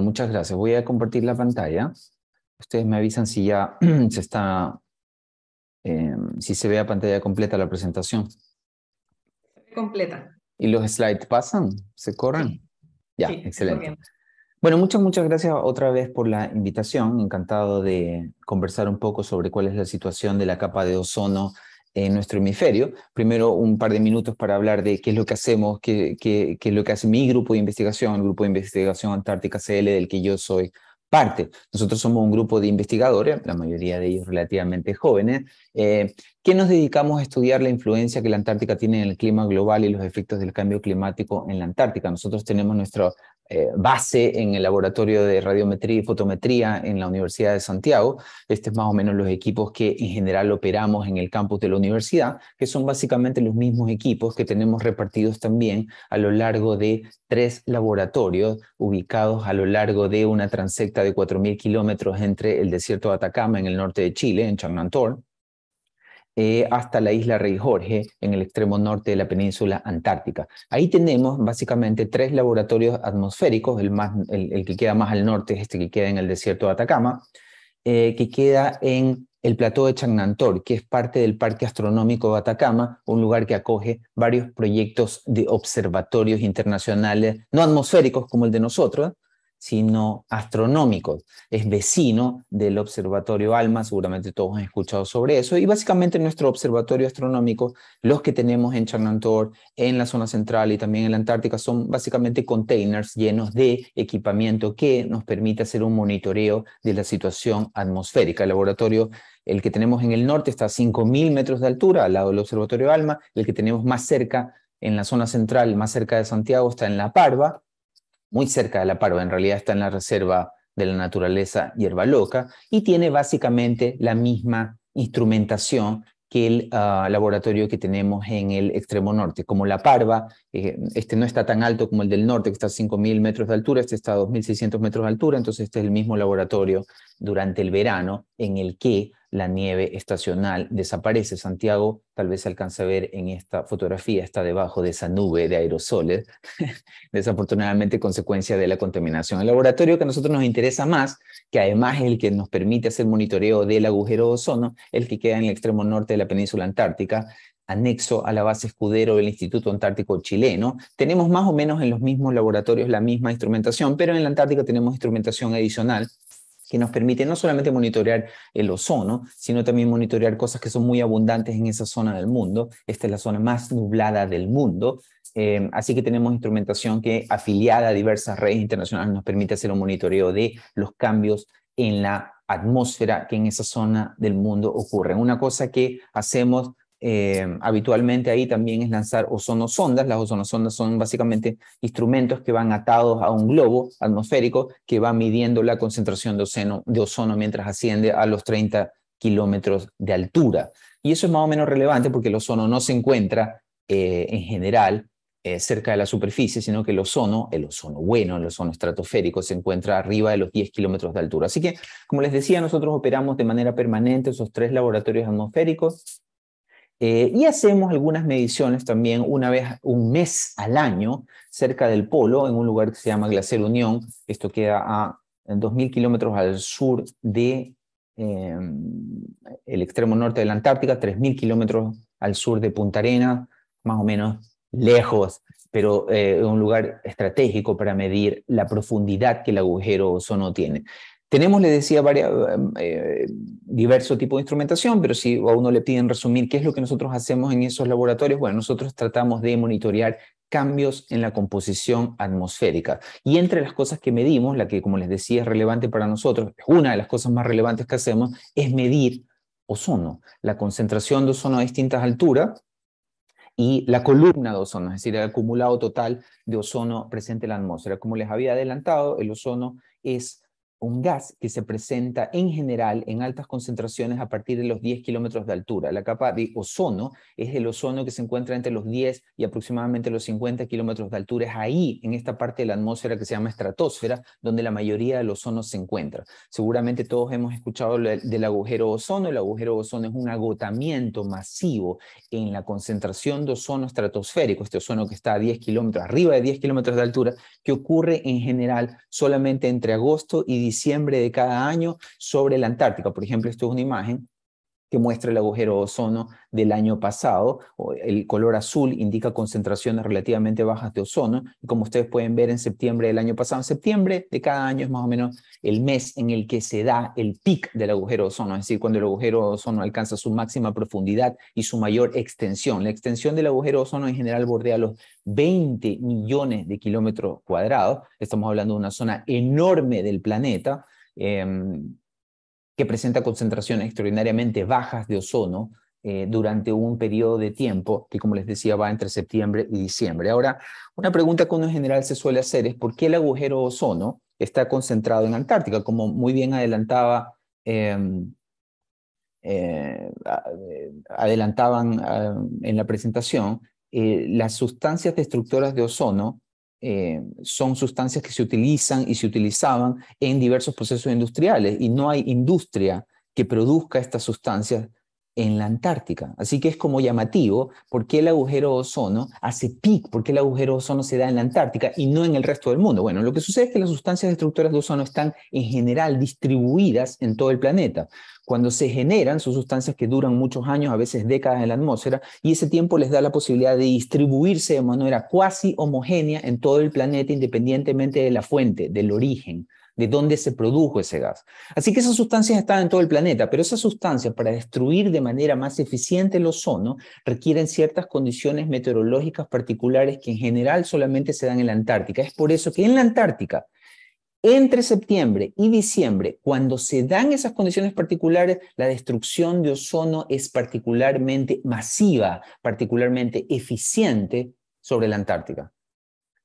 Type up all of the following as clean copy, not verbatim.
Muchas gracias. Voy a compartir la pantalla. Ustedes me avisan si ya se está, si se ve a pantalla completa la presentación. Completa. ¿Y los slides pasan? ¿Se corren? Sí, Ya, sí, está excelente. corriendo. Bueno, muchas gracias otra vez por la invitación. Encantado de conversar un poco sobre cuál es la situación de la capa de ozono en nuestro hemisferio. Primero, un par de minutos para hablar de qué es lo que hacemos, qué es lo que hace mi grupo de investigación, el Grupo de Investigación Antártica CL, del que yo soy parte. Nosotros somos un grupo de investigadores, la mayoría de ellos relativamente jóvenes, que nos dedicamos a estudiar la influencia que la Antártica tiene en el clima global y los efectos del cambio climático en la Antártica. Nosotros tenemos nuestra base en el laboratorio de radiometría y fotometría en la Universidad de Santiago. Este es más o menos los equipos que en general operamos en el campus de la universidad, que son básicamente los mismos equipos que tenemos repartidos también a lo largo de 3 laboratorios ubicados a lo largo de una transecta de 4.000 kilómetros entre el desierto de Atacama en el norte de Chile, en Chagnantón, hasta la isla Rey Jorge, en el extremo norte de la península antártica. Ahí tenemos básicamente 3 laboratorios atmosféricos, el que queda más al norte es este que queda en el desierto de Atacama, que queda en el plató de Chagnantón, que es parte del Parque Astronómico de Atacama, un lugar que acoge varios proyectos de observatorios internacionales, no atmosféricos como el de nosotros, sino astronómicos. Es vecino del Observatorio ALMA, seguramente todos han escuchado sobre eso, y básicamente nuestro observatorio astronómico, los que tenemos en Chagnantón, en la zona central y también en la Antártica, son básicamente containers llenos de equipamiento que nos permite hacer un monitoreo de la situación atmosférica. El laboratorio, el que tenemos en el norte, está a 5.000 metros de altura, al lado del Observatorio ALMA. El que tenemos más cerca, en la zona central, más cerca de Santiago, está en La Parva, muy cerca de La Parva, en realidad está en la Reserva de la Naturaleza Hierba Loca, y tiene básicamente la misma instrumentación que el laboratorio que tenemos en el extremo norte. Como La Parva, este no está tan alto como el del norte, que está a 5.000 metros de altura, este está a 2.600 metros de altura, entonces este es el mismo laboratorio durante el verano en el que la nieve estacional desaparece. Santiago, tal vez se alcance a ver en esta fotografía, está debajo de esa nube de aerosoles, desafortunadamente consecuencia de la contaminación. El laboratorio que a nosotros nos interesa más, que además es el que nos permite hacer monitoreo del agujero de ozono, el que queda en el extremo norte de la península antártica, anexo a la base Escudero del Instituto Antártico Chileno. Tenemos más o menos en los mismos laboratorios la misma instrumentación, pero en la Antártica tenemos instrumentación adicional que nos permite no solamente monitorear el ozono, sino también monitorear cosas que son muy abundantes en esa zona del mundo. Esta es la zona más nublada del mundo, así que tenemos instrumentación que, afiliada a diversas redes internacionales, nos permite hacer un monitoreo de los cambios en la atmósfera que en esa zona del mundo ocurren. Una cosa que hacemos habitualmente ahí también es lanzar ozonosondas. Las ozonosondas son básicamente instrumentos que van atados a un globo atmosférico que va midiendo la concentración de ozono mientras asciende a los 30 kilómetros de altura. Y eso es más o menos relevante porque el ozono no se encuentra en general cerca de la superficie, sino que el ozono bueno, el ozono estratosférico, se encuentra arriba de los 10 kilómetros de altura. Así que, como les decía, nosotros operamos de manera permanente esos 3 laboratorios atmosféricos. Y hacemos algunas mediciones también un mes al año cerca del polo, en un lugar que se llama Glaciar Unión. Esto queda a 2.000 kilómetros al sur de el extremo norte de la Antártica, 3.000 kilómetros al sur de Punta Arenas, más o menos lejos, pero un lugar estratégico para medir la profundidad que el agujero ozono tiene. Tenemos, le decía, diversos tipos de instrumentación, pero si a uno le piden resumir qué es lo que nosotros hacemos en esos laboratorios, bueno, nosotros tratamos de monitorear cambios en la composición atmosférica. Y entre las cosas que medimos, la que, como les decía, es relevante para nosotros, una de las cosas más relevantes que hacemos es medir ozono, la concentración de ozono a distintas alturas y la columna de ozono, es decir, el acumulado total de ozono presente en la atmósfera. Como les había adelantado, el ozono es un gas que se presenta en general en altas concentraciones a partir de los 10 kilómetros de altura. La capa de ozono es el ozono que se encuentra entre los 10 y aproximadamente los 50 kilómetros de altura. Es ahí, en esta parte de la atmósfera que se llama estratosfera, donde la mayoría del ozono se encuentra. Seguramente todos hemos escuchado del agujero ozono. El agujero ozono es un agotamiento masivo en la concentración de ozono estratosférico, este ozono que está a 10 kilómetros, arriba de 10 kilómetros de altura, que ocurre en general solamente entre agosto y diciembre de cada año sobre la Antártica. Por ejemplo, esto es una imagen que muestra el agujero ozono del año pasado. El color azul indica concentraciones relativamente bajas de ozono. Y como ustedes pueden ver, en septiembre del año pasado, en septiembre de cada año es más o menos el mes en el que se da el pic del agujero ozono, es decir, cuando el agujero ozono alcanza su máxima profundidad y su mayor extensión. La extensión del agujero ozono en general bordea los 20 millones de kilómetros cuadrados. Estamos hablando de una zona enorme del planeta, que presenta concentraciones extraordinariamente bajas de ozono durante un periodo de tiempo que, como les decía, va entre septiembre y diciembre. Ahora, una pregunta que uno en general se suele hacer es ¿por qué el agujero ozono está concentrado en Antártica? Como muy bien adelantaban en la presentación, las sustancias destructoras de ozono son sustancias que se utilizan y se utilizaban en diversos procesos industriales y no hay industria que produzca estas sustancias en la Antártica. Así que es como llamativo por qué el agujero ozono hace pic, por qué el agujero ozono se da en la Antártica y no en el resto del mundo. Bueno, lo que sucede es que las sustancias destructoras de ozono están en general distribuidas en todo el planeta. Cuando se generan, son sustancias que duran muchos años, a veces décadas en la atmósfera, y ese tiempo les da la posibilidad de distribuirse de manera cuasi homogénea en todo el planeta, independientemente de la fuente, del origen, de dónde se produjo ese gas. Así que esas sustancias están en todo el planeta, pero esas sustancias, para destruir de manera más eficiente el ozono, requieren ciertas condiciones meteorológicas particulares que en general solamente se dan en la Antártica. Es por eso que en la Antártica, entre septiembre y diciembre, cuando se dan esas condiciones particulares, la destrucción de ozono es particularmente masiva, particularmente eficiente sobre la Antártica.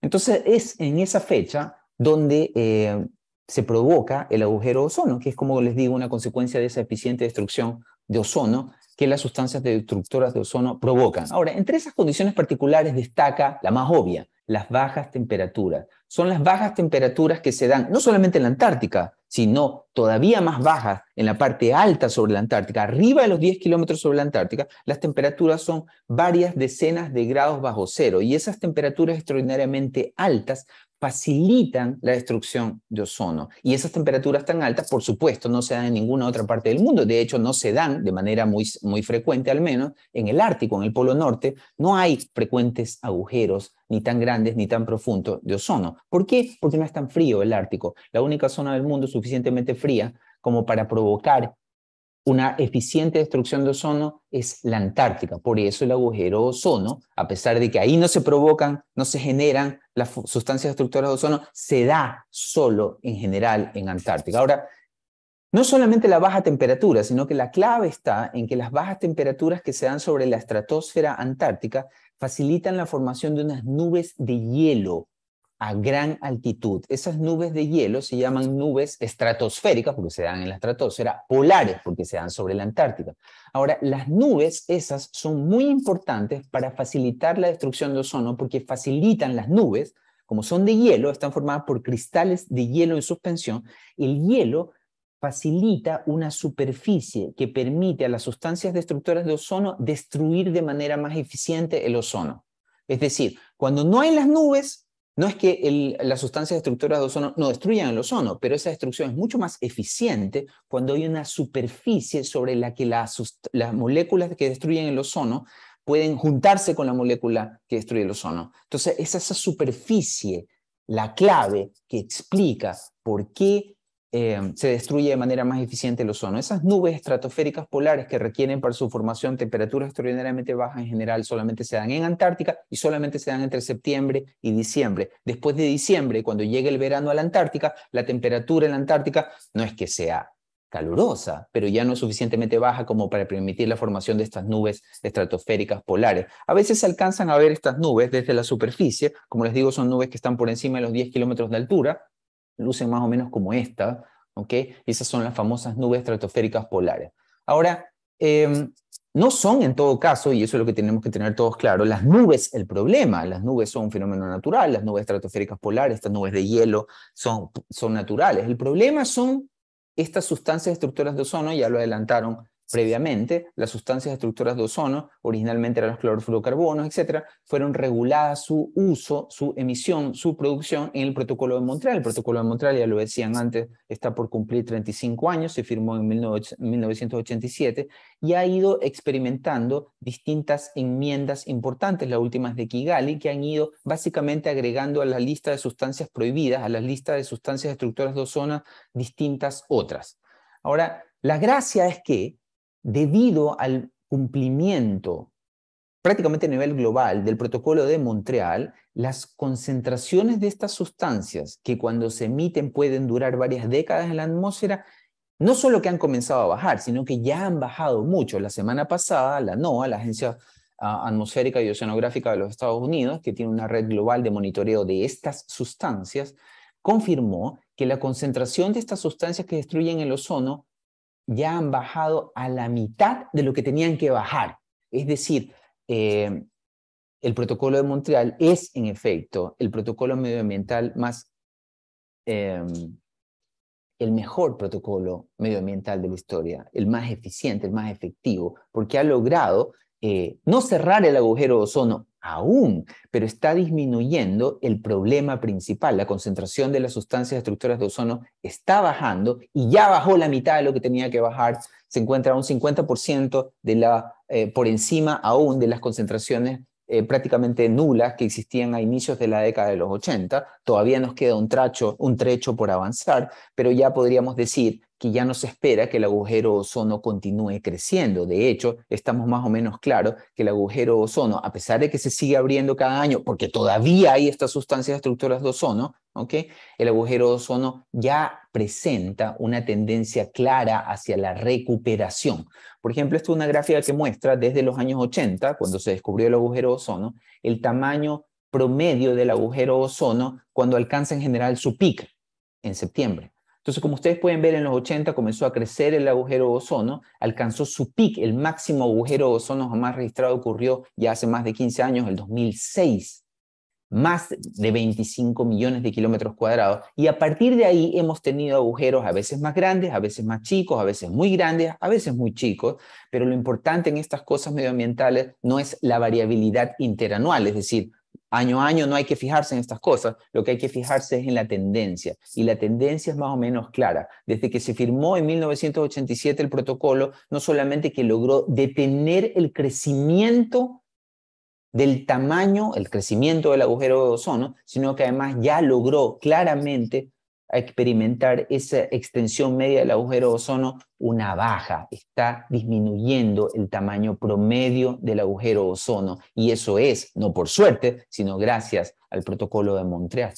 Entonces es en esa fecha donde se provoca el agujero ozono, que es, como les digo, una consecuencia de esa eficiente destrucción de ozono que las sustancias destructoras de ozono provocan. Ahora, entre esas condiciones particulares destaca la más obvia, las bajas temperaturas. Son las bajas temperaturas que se dan no solamente en la Antártica, sino todavía más bajas en la parte alta sobre la Antártica, arriba de los 10 kilómetros sobre la Antártica. Las temperaturas son varias decenas de grados bajo cero y esas temperaturas extraordinariamente altas facilitan la destrucción de ozono. Y esas temperaturas tan altas, por supuesto, no se dan en ninguna otra parte del mundo. De hecho, no se dan de manera muy frecuente, al menos en el Ártico, en el Polo Norte. No hay frecuentes agujeros, ni tan grandes ni tan profundos, de ozono. ¿Por qué? Porque no es tan frío el Ártico. La única zona del mundo suficientemente fría como para provocar una eficiente destrucción de ozono es la Antártica. Por eso el agujero ozono, a pesar de que ahí no se provocan, no se generan las sustancias destructoras de ozono, se da solo en general en Antártica. Ahora, no solamente la baja temperatura, sino que la clave está en que las bajas temperaturas que se dan sobre la estratosfera antártica facilitan la formación de unas nubes de hielo a gran altitud. Esas nubes de hielo se llaman nubes estratosféricas porque se dan en la estratosfera, polares porque se dan sobre la Antártica. Ahora, las nubes esas son muy importantes para facilitar la destrucción de ozono porque facilitan las nubes, como son de hielo, están formadas por cristales de hielo en suspensión. El hielo facilita una superficie que permite a las sustancias destructoras de ozono destruir de manera más eficiente el ozono. Es decir, cuando no hay las nubes, no es que las sustancias destructoras de ozono no destruyan el ozono, pero esa destrucción es mucho más eficiente cuando hay una superficie sobre la que las moléculas que destruyen el ozono pueden juntarse con la molécula que destruye el ozono. Entonces, es esa superficie la clave que explica por qué se destruye de manera más eficiente el ozono. Esas nubes estratosféricas polares que requieren para su formación temperaturas extraordinariamente bajas en general solamente se dan en Antártica y solamente se dan entre septiembre y diciembre. Después de diciembre, cuando llegue el verano a la Antártica, la temperatura en la Antártica no es que sea calurosa, pero ya no es suficientemente baja como para permitir la formación de estas nubes estratosféricas polares. A veces se alcanzan a ver estas nubes desde la superficie, como les digo, son nubes que están por encima de los 10 kilómetros de altura, lucen más o menos como esta, ¿ok? Esas son las famosas nubes estratosféricas polares. Ahora, no son en todo caso, y eso es lo que tenemos que tener todos claro, las nubes el problema. Las nubes son un fenómeno natural, las nubes estratosféricas polares, estas nubes de hielo son naturales. El problema son estas sustancias destructoras de ozono, ya lo adelantaron previamente, las sustancias destructoras de ozono, originalmente eran los clorofluorocarbonos, etcétera, fueron reguladas su uso, su emisión, su producción en el Protocolo de Montreal. El Protocolo de Montreal, ya lo decían antes, está por cumplir 35 años, se firmó en 1987 y ha ido experimentando distintas enmiendas importantes, las últimas de Kigali, que han ido básicamente agregando a la lista de sustancias prohibidas, a la lista de sustancias destructoras de ozono, distintas otras. Ahora, la gracia es que debido al cumplimiento prácticamente a nivel global del Protocolo de Montreal, las concentraciones de estas sustancias que cuando se emiten pueden durar varias décadas en la atmósfera, no solo que han comenzado a bajar, sino que ya han bajado mucho. La semana pasada, la NOAA, la Agencia Atmosférica y Oceanográfica de los Estados Unidos, que tiene una red global de monitoreo de estas sustancias, confirmó que la concentración de estas sustancias que destruyen el ozono ya han bajado a la mitad de lo que tenían que bajar. Es decir, el Protocolo de Montreal es, en efecto, el protocolo medioambiental más, el mejor protocolo medioambiental de la historia, el más eficiente, el más efectivo, porque ha logrado no cerrar el agujero de ozono aún, pero está disminuyendo el problema principal. La concentración de las sustancias destructoras de ozono está bajando y ya bajó la mitad de lo que tenía que bajar. Se encuentra a un 50% por encima aún de las concentraciones prácticamente nulas que existían a inicios de la década de los 80. Todavía nos queda un trecho por avanzar, pero ya podríamos decir que ya no se espera que el agujero ozono continúe creciendo. De hecho, estamos más o menos claros que el agujero ozono, a pesar de que se sigue abriendo cada año, porque todavía hay estas sustancias destructoras de ozono, ¿okay? El agujero ozono ya presenta una tendencia clara hacia la recuperación. Por ejemplo, esta es una gráfica que muestra desde los años 80, cuando se descubrió el agujero ozono, el tamaño promedio del agujero ozono cuando alcanza en general su pico en septiembre. Entonces, como ustedes pueden ver, en los 80 comenzó a crecer el agujero ozono, alcanzó su pico, el máximo agujero ozono jamás registrado ocurrió ya hace más de 15 años, el 2006. Más de 25 millones de kilómetros cuadrados, y a partir de ahí hemos tenido agujeros a veces más grandes, a veces más chicos, a veces muy grandes, a veces muy chicos, pero lo importante en estas cosas medioambientales no es la variabilidad interanual, es decir, año a año no hay que fijarse en estas cosas, lo que hay que fijarse es en la tendencia, y la tendencia es más o menos clara. Desde que se firmó en 1987 el protocolo, no solamente que logró detener el crecimiento del tamaño, el crecimiento del agujero de ozono, sino que además ya logró claramente experimentar esa extensión media del agujero de ozono, una baja. Está disminuyendo el tamaño promedio del agujero de ozono, y eso es, no por suerte, sino gracias al Protocolo de Montreal.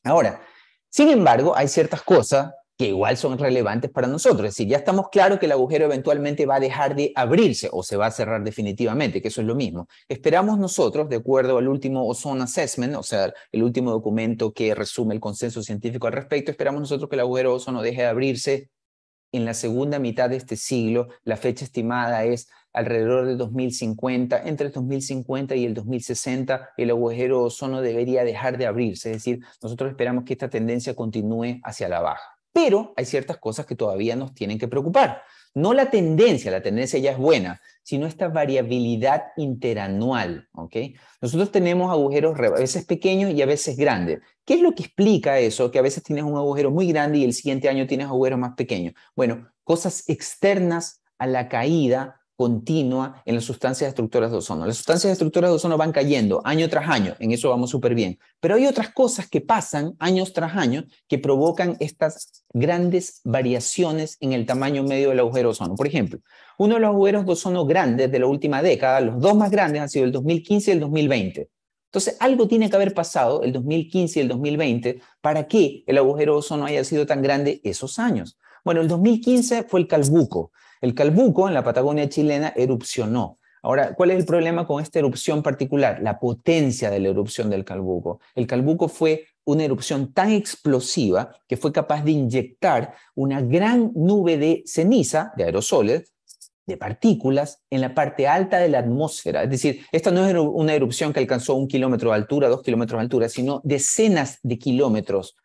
Ahora, sin embargo, hay ciertas cosas que igual son relevantes para nosotros. Es decir, ya estamos claros que el agujero eventualmente va a dejar de abrirse o se va a cerrar definitivamente, que eso es lo mismo. Esperamos nosotros, de acuerdo al último Ozone Assessment, o sea, el último documento que resume el consenso científico al respecto, esperamos nosotros que el agujero de ozono deje de abrirse en la segunda mitad de este siglo. La fecha estimada es alrededor del 2050. Entre el 2050 y el 2060, el agujero de ozono debería dejar de abrirse. Es decir, nosotros esperamos que esta tendencia continúe hacia la baja. Pero hay ciertas cosas que todavía nos tienen que preocupar. No la tendencia ya es buena, sino esta variabilidad interanual, ¿ok? Nosotros tenemos agujeros a veces pequeños y a veces grandes. ¿Qué es lo que explica eso? Que a veces tienes un agujero muy grande y el siguiente año tienes agujeros más pequeños. Bueno, cosas externas a la caída continua en las sustancias destructoras de ozono. Las sustancias destructoras de ozono van cayendo año tras año, en eso vamos súper bien. Pero hay otras cosas que pasan años tras año que provocan estas grandes variaciones en el tamaño medio del agujero de ozono. Por ejemplo, uno de los agujeros de ozono grandes de la última década, los dos más grandes han sido el 2015 y el 2020. Entonces, algo tiene que haber pasado el 2015 y el 2020 para que el agujero de ozono haya sido tan grande esos años. Bueno, el 2015 fue el Calbuco. El Calbuco en la Patagonia chilena erupcionó. Ahora, ¿cuál es el problema con esta erupción particular? La potencia de la erupción del Calbuco. El Calbuco fue una erupción tan explosiva que fue capaz de inyectar una gran nube de ceniza, de aerosoles, de partículas en la parte alta de la atmósfera. Es decir, esta no es una erupción que alcanzó 1 kilómetro de altura, 2 kilómetros de altura, sino decenas de kilómetros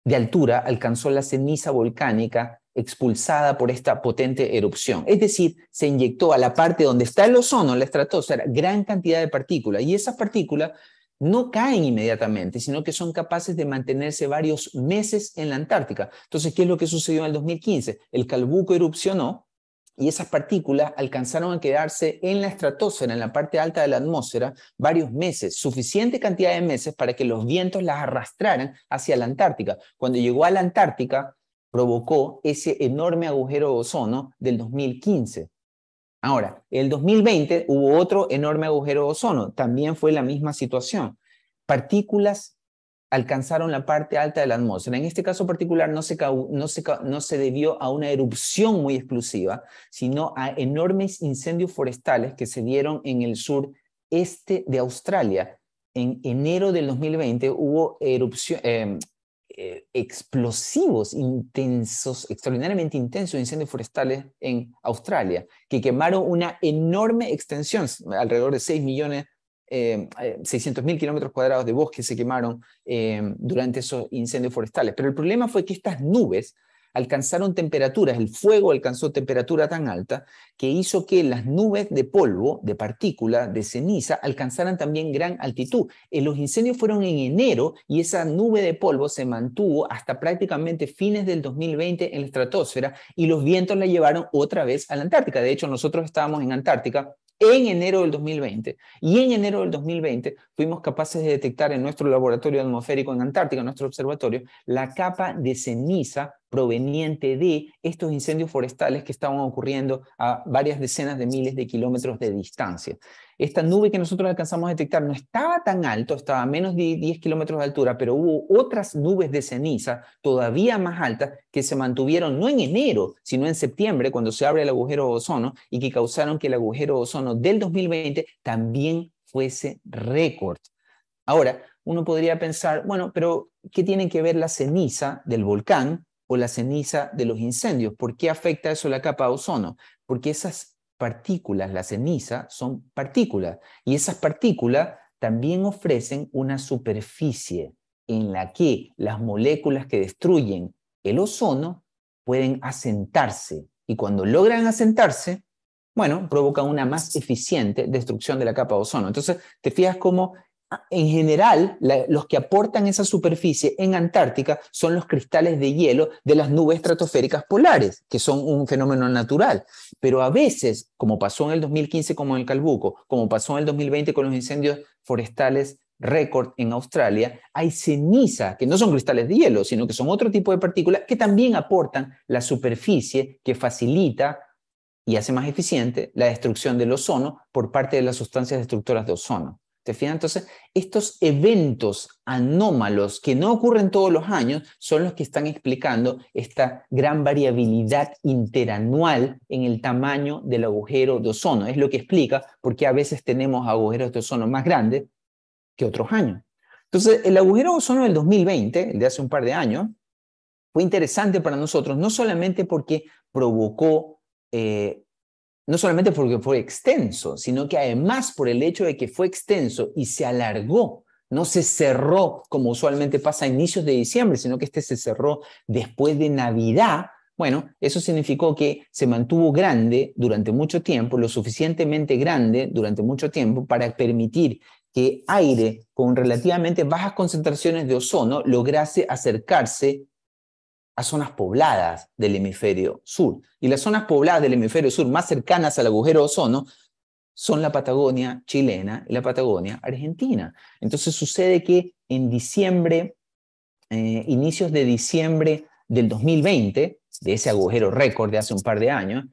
de altura alcanzó la ceniza volcánica expulsada por esta potente erupción. Es decir, se inyectó a la parte donde está el ozono, la estratosfera, gran cantidad de partículas, y esas partículas no caen inmediatamente, sino que son capaces de mantenerse varios meses en la Antártica. Entonces, ¿qué es lo que sucedió en el 2015? El Calbuco erupcionó y esas partículas alcanzaron a quedarse en la estratosfera, en la parte alta de la atmósfera, varios meses, suficiente cantidad de meses para que los vientos las arrastraran hacia la Antártica. Cuando llegó a la Antártica, provocó ese enorme agujero de ozono del 2015. Ahora, en el 2020 hubo otro enorme agujero de ozono, también fue la misma situación. Partículas alcanzaron la parte alta de la atmósfera. En este caso particular no se debió a una erupción muy explosiva, sino a enormes incendios forestales que se dieron en el sureste de Australia. En enero del 2020 hubo explosivos, intensos, extraordinariamente intensos incendios forestales en Australia, que quemaron una enorme extensión, alrededor de 600.000 kilómetros cuadrados de bosque se quemaron durante esos incendios forestales. Pero el problema fue que estas nubes alcanzaron temperaturas, el fuego alcanzó temperatura tan alta que hizo que las nubes de polvo, de partícula, de ceniza, alcanzaran también gran altitud. Los incendios fueron en enero y esa nube de polvo se mantuvo hasta prácticamente fines del 2020 en la estratosfera y los vientos la llevaron otra vez a la Antártica. De hecho, nosotros estábamos en Antártica en enero del 2020, y en enero del 2020 fuimos capaces de detectar en nuestro laboratorio atmosférico en Antártica, en nuestro observatorio, la capa de ceniza proveniente de estos incendios forestales que estaban ocurriendo a varias decenas de miles de kilómetros de distancia. Esta nube que nosotros alcanzamos a detectar no estaba tan alto, estaba a menos de 10 kilómetros de altura, pero hubo otras nubes de ceniza todavía más altas que se mantuvieron no en enero, sino en septiembre, cuando se abre el agujero de ozono, y que causaron que el agujero de ozono del 2020 también fuese récord. Ahora, uno podría pensar, bueno, pero ¿qué tiene que ver la ceniza del volcán o la ceniza de los incendios? ¿Por qué afecta eso la capa de ozono? Porque esas partículas, la ceniza, son partículas, y esas partículas también ofrecen una superficie en la que las moléculas que destruyen el ozono pueden asentarse, y cuando logran asentarse, bueno, provocan una más eficiente destrucción de la capa de ozono. Entonces, te fijas cómo en general, los que aportan esa superficie en Antártica son los cristales de hielo de las nubes estratosféricas polares, que son un fenómeno natural. Pero a veces, como pasó en el 2015 como en el Calbuco, como pasó en el 2020 con los incendios forestales récord en Australia, hay ceniza, que no son cristales de hielo, sino que son otro tipo de partículas que también aportan la superficie que facilita y hace más eficiente la destrucción del ozono por parte de las sustancias destructoras de ozono. ¿Te fijas? Entonces, estos eventos anómalos que no ocurren todos los años son los que están explicando esta gran variabilidad interanual en el tamaño del agujero de ozono. Es lo que explica por qué a veces tenemos agujeros de ozono más grandes que otros años. Entonces, el agujero de ozono del 2020, el de hace un par de años, fue interesante para nosotros, no solamente porque provocó no solamente porque fue extenso, sino que además por el hecho de que fue extenso y se alargó, no se cerró como usualmente pasa a inicios de diciembre, sino que este se cerró después de Navidad. Bueno, eso significó que se mantuvo grande durante mucho tiempo, lo suficientemente grande durante mucho tiempo para permitir que aire con relativamente bajas concentraciones de ozono lograse acercarse a zonas pobladas del hemisferio sur. Y las zonas pobladas del hemisferio sur más cercanas al agujero de ozono son la Patagonia chilena y la Patagonia argentina. Entonces sucede que en diciembre, inicios de diciembre del 2020, de ese agujero récord de hace un par de años,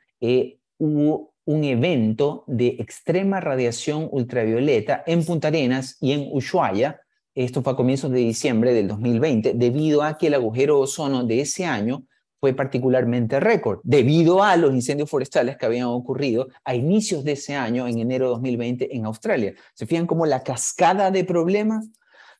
hubo un evento de extrema radiación ultravioleta en Punta Arenas y en Ushuaia. Esto fue a comienzos de diciembre del 2020, debido a que el agujero de ozono de ese año fue particularmente récord, debido a los incendios forestales que habían ocurrido a inicios de ese año, en enero de 2020, en Australia. ¿Se fijan cómo la cascada de problemas?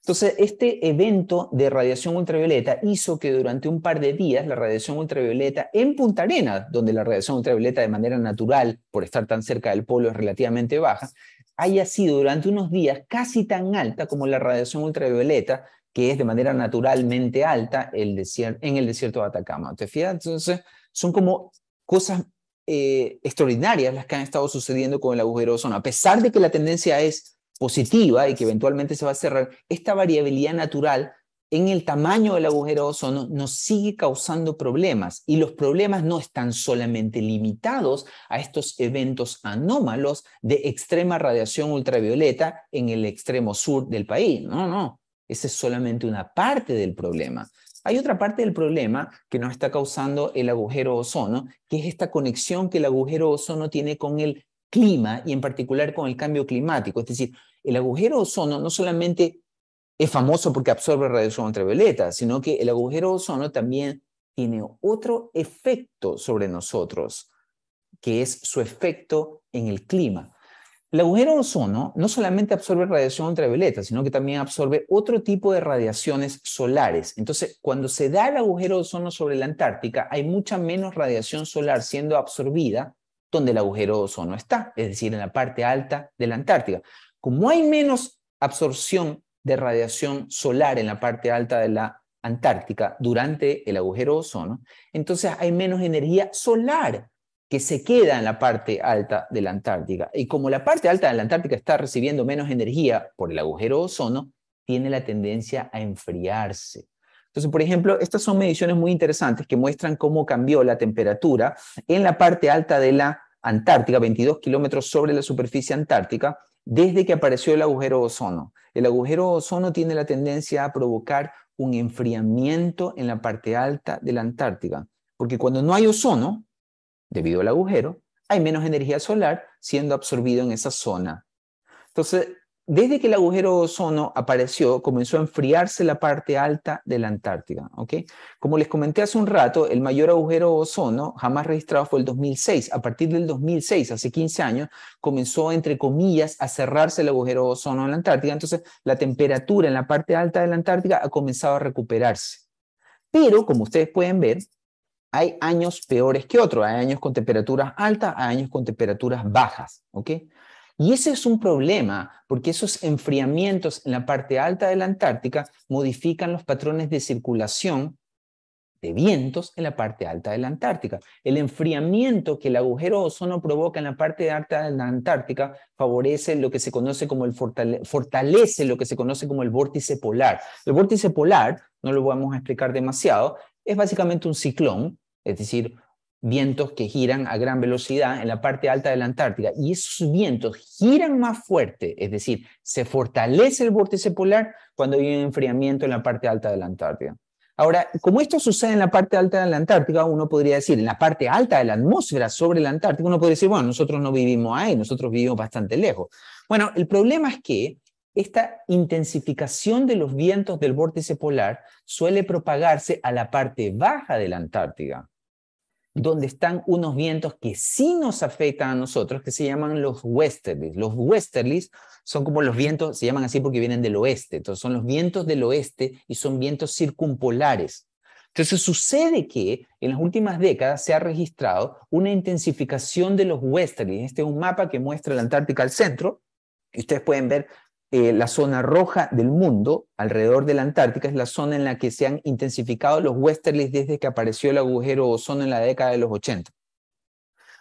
Entonces, este evento de radiación ultravioleta hizo que durante un par de días la radiación ultravioleta en Punta Arenas, donde la radiación ultravioleta de manera natural, por estar tan cerca del polo, es relativamente baja, haya sido durante unos días casi tan alta como la radiación ultravioleta, que es de manera naturalmente alta en el desierto de Atacama. ¿Te fijas? Entonces, son como cosas extraordinarias las que han estado sucediendo con el agujero de ozono. A pesar de que la tendencia es positiva y que eventualmente se va a cerrar, esta variabilidad natural en el tamaño del agujero de ozono nos sigue causando problemas, y los problemas no están solamente limitados a estos eventos anómalos de extrema radiación ultravioleta en el extremo sur del país. No, no, esa es solamente una parte del problema. Hay otra parte del problema que nos está causando el agujero de ozono, que es esta conexión que el agujero de ozono tiene con el clima y en particular con el cambio climático. Es decir, el agujero de ozono no solamente es famoso porque absorbe radiación ultravioleta, sino que el agujero de ozono también tiene otro efecto sobre nosotros, que es su efecto en el clima. El agujero de ozono no solamente absorbe radiación ultravioleta, sino que también absorbe otro tipo de radiaciones solares. Entonces, cuando se da el agujero de ozono sobre la Antártica, hay mucha menos radiación solar siendo absorbida donde el agujero de ozono está, es decir, en la parte alta de la Antártica. Como hay menos absorción de radiación solar en la parte alta de la Antártica durante el agujero de ozono, entonces hay menos energía solar que se queda en la parte alta de la Antártica. Y como la parte alta de la Antártica está recibiendo menos energía por el agujero de ozono, tiene la tendencia a enfriarse. Entonces, por ejemplo, estas son mediciones muy interesantes que muestran cómo cambió la temperatura en la parte alta de la Antártica, 22 kilómetros sobre la superficie antártica, desde que apareció el agujero de ozono. El agujero de ozono tiene la tendencia a provocar un enfriamiento en la parte alta de la Antártica, porque cuando no hay ozono, debido al agujero, hay menos energía solar siendo absorbido en esa zona. Entonces, desde que el agujero de ozono apareció, comenzó a enfriarse la parte alta de la Antártica. ¿Ok? Como les comenté hace un rato, el mayor agujero de ozono jamás registrado fue el 2006. A partir del 2006, hace 15 años, comenzó, entre comillas, a cerrarse el agujero de ozono en la Antártica. Entonces, la temperatura en la parte alta de la Antártica ha comenzado a recuperarse. Pero, como ustedes pueden ver, hay años peores que otros, hay años con temperaturas altas, hay años con temperaturas bajas, ¿ok? Y ese es un problema, porque esos enfriamientos en la parte alta de la Antártica modifican los patrones de circulación de vientos en la parte alta de la Antártica. El enfriamiento que el agujero de ozono provoca en la parte alta de la Antártica favorece lo que se conoce como fortalece lo que se conoce como el vórtice polar. El vórtice polar, no lo vamos a explicar demasiado, es básicamente un ciclón, es decir, vientos que giran a gran velocidad en la parte alta de la Antártica, y esos vientos giran más fuerte, es decir, se fortalece el vórtice polar cuando hay un enfriamiento en la parte alta de la Antártica. Ahora, como esto sucede en la parte alta de la Antártica, uno podría decir, en la parte alta de la atmósfera sobre la Antártica, uno podría decir, bueno, nosotros no vivimos ahí, nosotros vivimos bastante lejos. Bueno, el problema es que esta intensificación de los vientos del vórtice polar suele propagarse a la parte baja de la Antártica, donde están unos vientos que sí nos afectan a nosotros, que se llaman los westerlies. Los westerlies son como los vientos, se llaman así porque vienen del oeste, entonces son los vientos del oeste y son vientos circumpolares. Entonces sucede que en las últimas décadas se ha registrado una intensificación de los westerlies. Este es un mapa que muestra la Antártica al centro, y ustedes pueden ver la zona roja del mundo, alrededor de la Antártica, es la zona en la que se han intensificado los westerlies desde que apareció el agujero de ozono en la década de los 80.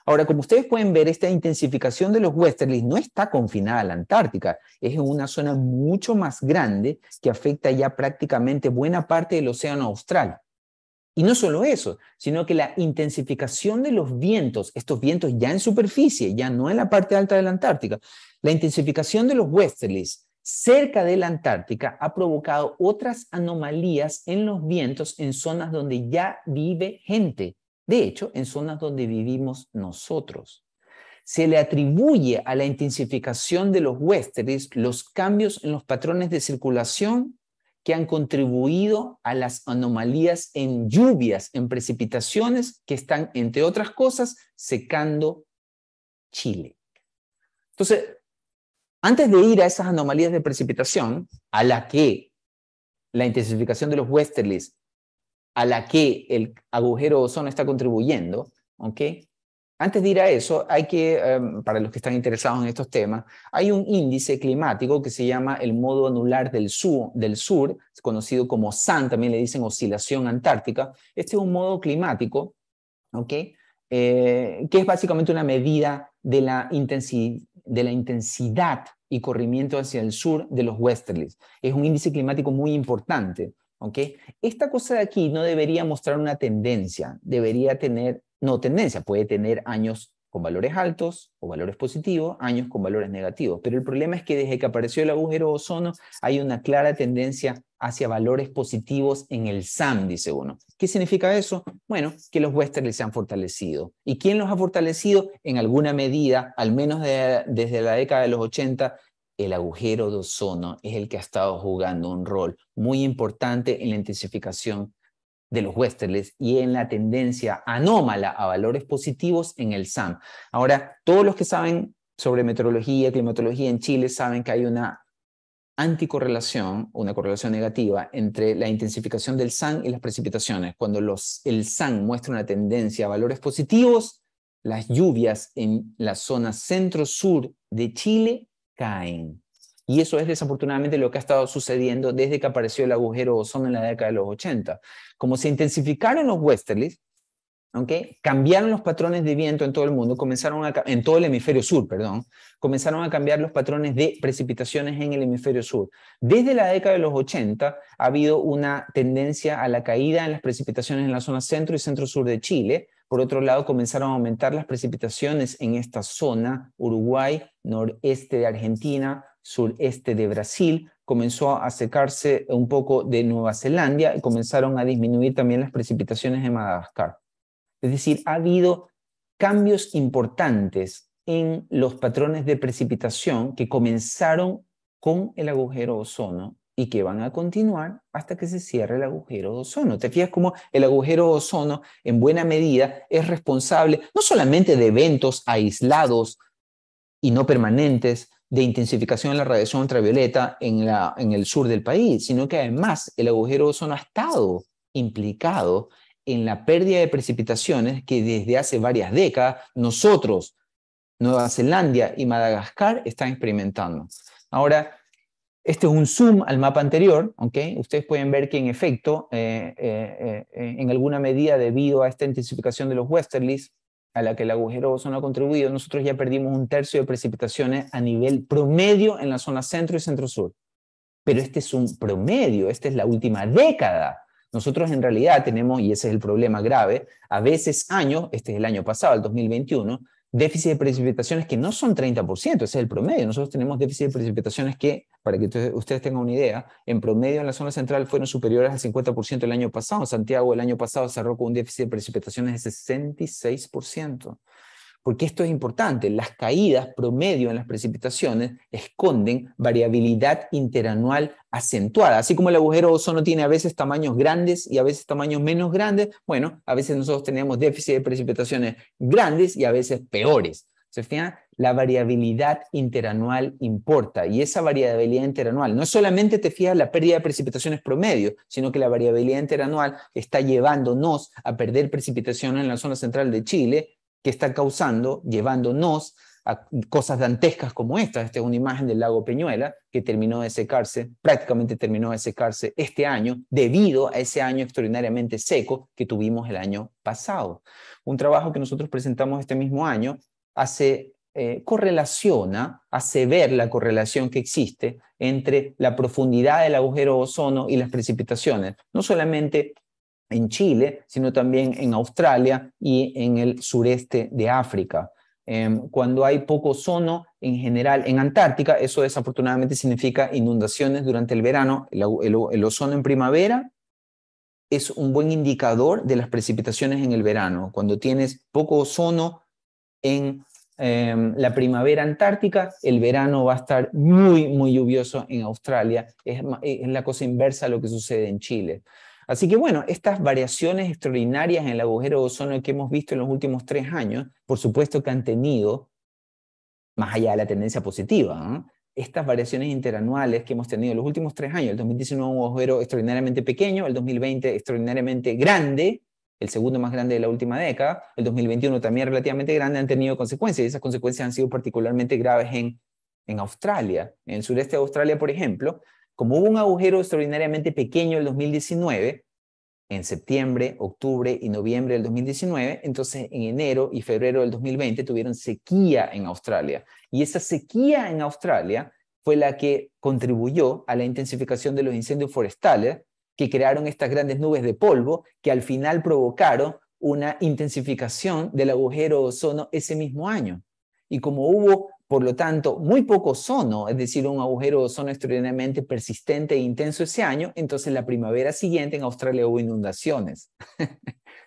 Ahora, como ustedes pueden ver, esta intensificación de los westerlies no está confinada a la Antártica, es en una zona mucho más grande que afecta ya prácticamente buena parte del océano austral. Y no solo eso, sino que la intensificación de los vientos, estos vientos ya en superficie, ya no en la parte alta de la Antártica, la intensificación de los westerlies cerca de la Antártica ha provocado otras anomalías en los vientos en zonas donde ya vive gente. De hecho, en zonas donde vivimos nosotros. Se le atribuye a la intensificación de los westerlies los cambios en los patrones de circulación que han contribuido a las anomalías en lluvias, en precipitaciones que están, entre otras cosas, secando Chile. Entonces, antes de ir a esas anomalías de precipitación, a las que la intensificación de los westerlies a la que el agujero de ozono está contribuyendo, ¿ok? Antes de ir a eso, hay que, para los que están interesados en estos temas, hay un índice climático que se llama el modo anular del sur, conocido como SAN, también le dicen oscilación antártica. Este es un modo climático, ¿ok? Que es básicamente una medida de la intensidad y corrimiento hacia el sur de los westerlies. Es un índice climático muy importante, ¿ok? Esta cosa de aquí no debería mostrar una tendencia, debería tener, no tendencia, puede tener años con valores altos o valores positivos, años con valores negativos, pero el problema es que desde que apareció el agujero de ozono hay una clara tendencia hacia valores positivos en el SAM, dice uno. ¿Qué significa eso? Bueno, que los westerlies se han fortalecido. ¿Y quién los ha fortalecido? En alguna medida, al menos desde la década de los 80, el agujero de ozono es el que ha estado jugando un rol muy importante en la intensificación de los westerlies y en la tendencia anómala a valores positivos en el SAM. Ahora, todos los que saben sobre meteorología, climatología en Chile saben que hay una anticorrelación, una correlación negativa entre la intensificación del SAN y las precipitaciones. Cuando el SAN muestra una tendencia a valores positivos, las lluvias en la zona centro-sur de Chile caen. Y eso es desafortunadamente lo que ha estado sucediendo desde que apareció el agujero de ozono en la década de los 80. Como se intensificaron los westerlies, ¿okay? Cambiaron los patrones de viento en todo el mundo, en todo el hemisferio sur, perdón, comenzaron a cambiar los patrones de precipitaciones en el hemisferio sur. Desde la década de los 80 ha habido una tendencia a la caída en las precipitaciones en la zona centro y centro-sur de Chile. Por otro lado, comenzaron a aumentar las precipitaciones en esta zona, Uruguay, noreste de Argentina, sureste de Brasil, comenzó a secarse un poco de Nueva Zelanda y comenzaron a disminuir también las precipitaciones en Madagascar. Es decir, ha habido cambios importantes en los patrones de precipitación que comenzaron con el agujero de ozono y que van a continuar hasta que se cierre el agujero de ozono. ¿Te fijas cómo el agujero de ozono en buena medida es responsable no solamente de eventos aislados y no permanentes de intensificación de la radiación ultravioleta en el sur del país, sino que además el agujero de ozono ha estado implicado en la pérdida de precipitaciones que desde hace varias décadas nosotros, Nueva Zelanda y Madagascar están experimentando. Ahora, este es un zoom al mapa anterior, ¿ok? Ustedes pueden ver que en efecto, en alguna medida debido a esta intensificación de los westerlies, a la que el agujero de ozono ha contribuido, nosotros ya perdimos un tercio de precipitaciones a nivel promedio en la zona centro y centro-sur. Pero este es un promedio, esta es la última década. Nosotros en realidad tenemos, y ese es el problema grave, a veces años, este es el año pasado, el 2021, déficit de precipitaciones que no son 30%, ese es el promedio. Nosotros tenemos déficit de precipitaciones que, para que ustedes tengan una idea, en promedio en la zona central fueron superiores al 50% el año pasado. Santiago el año pasado cerró con un déficit de precipitaciones de 66%. Porque esto es importante, las caídas promedio en las precipitaciones esconden variabilidad interanual acentuada. Así como el agujero de ozono tiene a veces tamaños grandes y a veces tamaños menos grandes, bueno, a veces nosotros tenemos déficit de precipitaciones grandes y a veces peores. ¿Se fijan? La variabilidad interanual importa, y esa variabilidad interanual no solamente te fijas la pérdida de precipitaciones promedio, sino que la variabilidad interanual está llevándonos a perder precipitación en la zona central de Chile, que está llevándonos a cosas dantescas como esta. Esta es una imagen del lago Peñuela que terminó de secarse, prácticamente terminó de secarse este año debido a ese año extraordinariamente seco que tuvimos el año pasado. Un trabajo que nosotros presentamos este mismo año hace ver la correlación que existe entre la profundidad del agujero de ozono y las precipitaciones, no solamente en Chile, sino también en Australia y en el sureste de África. Cuando hay poco ozono, en general, en Antártica, eso desafortunadamente significa inundaciones durante el verano. El ozono en primavera es un buen indicador de las precipitaciones en el verano. Cuando tienes poco ozono en la primavera antártica, el verano va a estar muy, muy lluvioso en Australia. Es la cosa inversa a lo que sucede en Chile. Así que bueno, estas variaciones extraordinarias en el agujero de ozono que hemos visto en los últimos 3 años, por supuesto que han tenido, más allá de la tendencia positiva, ¿no?, estas variaciones interanuales que hemos tenido en los últimos 3 años. El 2019 un agujero extraordinariamente pequeño, el 2020 extraordinariamente grande, el segundo más grande de la última década, el 2021 también relativamente grande, han tenido consecuencias, y esas consecuencias han sido particularmente graves en Australia. En el sureste de Australia, por ejemplo, como hubo un agujero extraordinariamente pequeño el 2019, en septiembre, octubre y noviembre del 2019, entonces en enero y febrero del 2020 tuvieron sequía en Australia. Y esa sequía en Australia fue la que contribuyó a la intensificación de los incendios forestales, que crearon estas grandes nubes de polvo que al final provocaron una intensificación del agujero de ozono ese mismo año. Y como hubo, por lo tanto, muy poco ozono, es decir, un agujero de ozono extraordinariamente persistente e intenso ese año, entonces la primavera siguiente en Australia hubo inundaciones.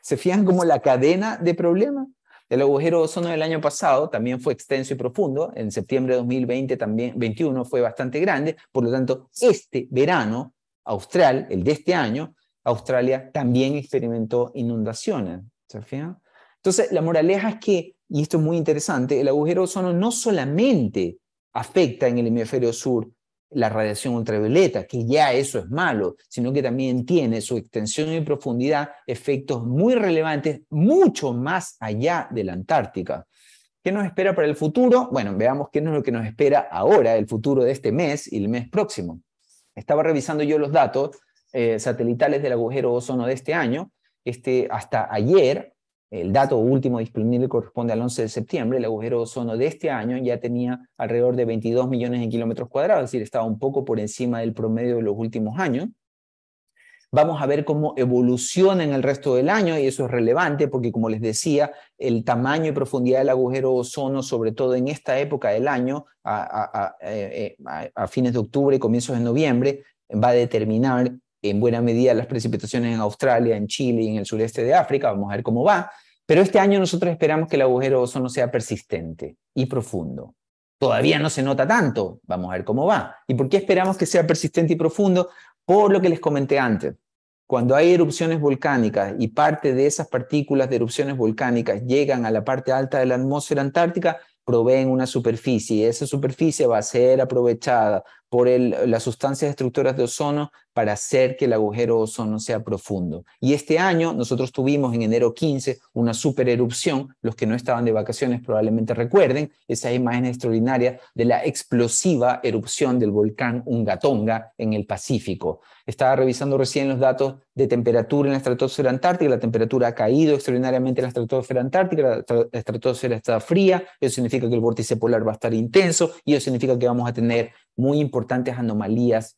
¿Se fijan como la cadena de problemas? El agujero de ozono del año pasado también fue extenso y profundo. En septiembre de 2020 también, 21 fue bastante grande. Por lo tanto, este verano austral, el de este año, Australia también experimentó inundaciones. ¿Se fijan? Entonces, la moraleja es que, y esto es muy interesante, el agujero de ozono no solamente afecta en el hemisferio sur la radiación ultravioleta, que ya eso es malo, sino que también tiene su extensión y profundidad efectos muy relevantes, mucho más allá de la Antártica. ¿Qué nos espera para el futuro? Bueno, veamos qué es lo que nos espera ahora, el futuro de este mes y el mes próximo. Estaba revisando yo los datos satelitales del agujero de ozono de este año. Hasta ayer, el dato último disponible corresponde al 11 de septiembre, el agujero de ozono de este año ya tenía alrededor de 22 millones de kilómetros cuadrados, es decir, estaba un poco por encima del promedio de los últimos años. Vamos a ver cómo evoluciona en el resto del año, y eso es relevante porque, como les decía, el tamaño y profundidad del agujero de ozono, sobre todo en esta época del año, a fines de octubre y comienzos de noviembre, va a determinar en buena medida las precipitaciones en Australia, en Chile y en el sureste de África. Vamos a ver cómo va. Pero este año nosotros esperamos que el agujero de ozono sea persistente y profundo. Todavía no se nota tanto. Vamos a ver cómo va. ¿Y por qué esperamos que sea persistente y profundo? Por lo que les comenté antes. Cuando hay erupciones volcánicas y parte de esas partículas de erupciones volcánicas llegan a la parte alta de la atmósfera antártica, proveen una superficie, y esa superficie va a ser aprovechada por las sustancias destructoras de ozono para hacer que el agujero de ozono sea profundo. Y este año nosotros tuvimos en enero 15 una supererupción. Los que no estaban de vacaciones probablemente recuerden esa imagen extraordinaria de la explosiva erupción del volcán Unga Tonga en el Pacífico. Estaba revisando recién los datos de temperatura en la estratosfera antártica. La temperatura ha caído extraordinariamente en la estratosfera antártica, la estratosfera está fría, eso significa que el vórtice polar va a estar intenso, y eso significa que vamos a tener muy importantes anomalías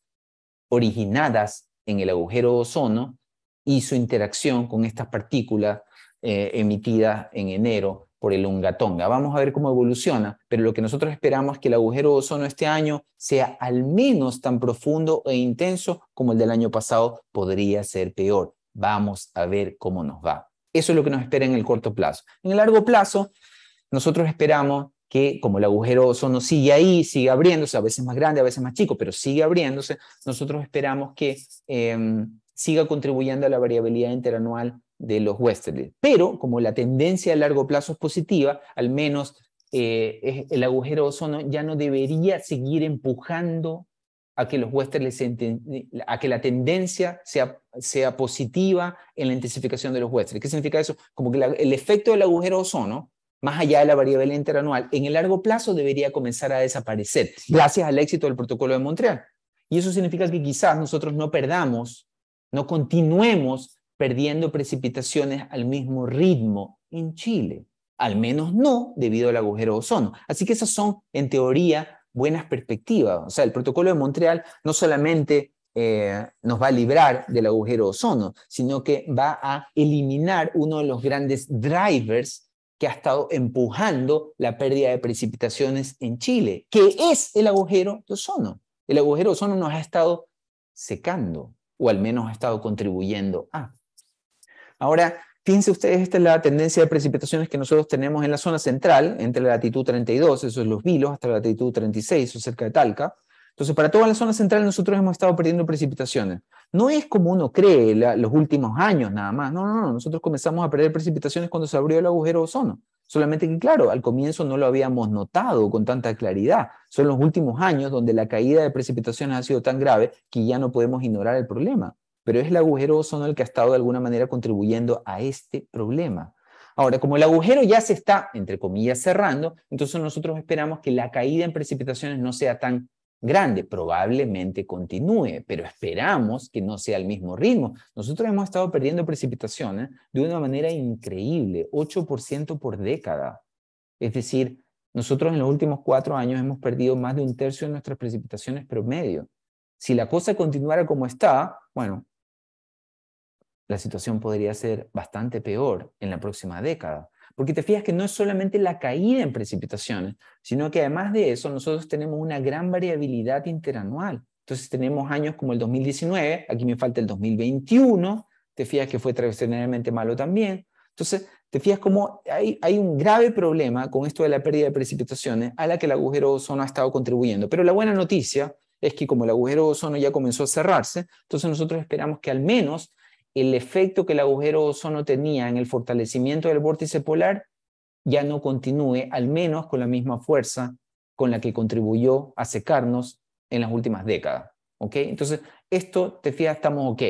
originadas en el agujero de ozono y su interacción con estas partículas emitidas en enero por el Unga Tonga. Vamos a ver cómo evoluciona, pero lo que nosotros esperamos es que el agujero de ozono este año sea al menos tan profundo e intenso como el del año pasado. Podría ser peor. Vamos a ver cómo nos va. Eso es lo que nos espera en el corto plazo. En el largo plazo, nosotros esperamos que, como el agujero de ozono sigue ahí, sigue abriéndose, a veces más grande, a veces más chico, pero sigue abriéndose, nosotros esperamos que siga contribuyendo a la variabilidad interanual de los westerlies. Pero como la tendencia a largo plazo es positiva, al menos el agujero de ozono ya no debería seguir empujando a que los westerlies a que la tendencia sea positiva en la intensificación de los westerlies. ¿Qué significa eso? Como que el efecto del agujero de ozono, más allá de la variabilidad interanual, en el largo plazo debería comenzar a desaparecer, gracias al éxito del Protocolo de Montreal. Y eso significa que quizás nosotros no continuemos perdiendo precipitaciones al mismo ritmo en Chile. Al menos no debido al agujero de ozono. Así que esas son, en teoría, buenas perspectivas. O sea, el Protocolo de Montreal no solamente nos va a librar del agujero de ozono, sino que va a eliminar uno de los grandes drivers que ha estado empujando la pérdida de precipitaciones en Chile, que es el agujero de ozono. El agujero de ozono nos ha estado secando, o al menos ha estado contribuyendo a. Ahora, fíjense ustedes, esta es la tendencia de precipitaciones que nosotros tenemos en la zona central, entre la latitud 32, eso es Los Vilos, hasta la latitud 36, eso es cerca de Talca. Entonces, para toda la zona central nosotros hemos estado perdiendo precipitaciones. No es como uno cree los últimos años nada más. No, no, no. Nosotros comenzamos a perder precipitaciones cuando se abrió el agujero de ozono. Solamente que, claro, al comienzo no lo habíamos notado con tanta claridad. Son los últimos años donde la caída de precipitaciones ha sido tan grave que ya no podemos ignorar el problema. Pero es el agujero de ozono el que ha estado de alguna manera contribuyendo a este problema. Ahora, como el agujero ya se está, entre comillas, cerrando, entonces nosotros esperamos que la caída en precipitaciones no sea tan grande, probablemente continúe, pero esperamos que no sea al mismo ritmo. Nosotros hemos estado perdiendo precipitaciones de una manera increíble, 8% por década. Es decir, nosotros en los últimos 4 años hemos perdido más de 1/3 de nuestras precipitaciones promedio. Si la cosa continuara como está, bueno, la situación podría ser bastante peor en la próxima década. Porque te fijas que no es solamente la caída en precipitaciones, sino que además de eso nosotros tenemos una gran variabilidad interanual. Entonces tenemos años como el 2019, aquí me falta el 2021, te fijas que fue extraordinariamente malo también. Entonces te fijas como hay un grave problema con esto de la pérdida de precipitaciones a la que el agujero de ozono ha estado contribuyendo. Pero la buena noticia es que como el agujero de ozono ya comenzó a cerrarse, entonces nosotros esperamos que al menos el efecto que el agujero de ozono tenía en el fortalecimiento del vórtice polar ya no continúe, al menos con la misma fuerza con la que contribuyó a secarnos en las últimas décadas. ¿Ok? Entonces, esto, te fijas, estamos ok.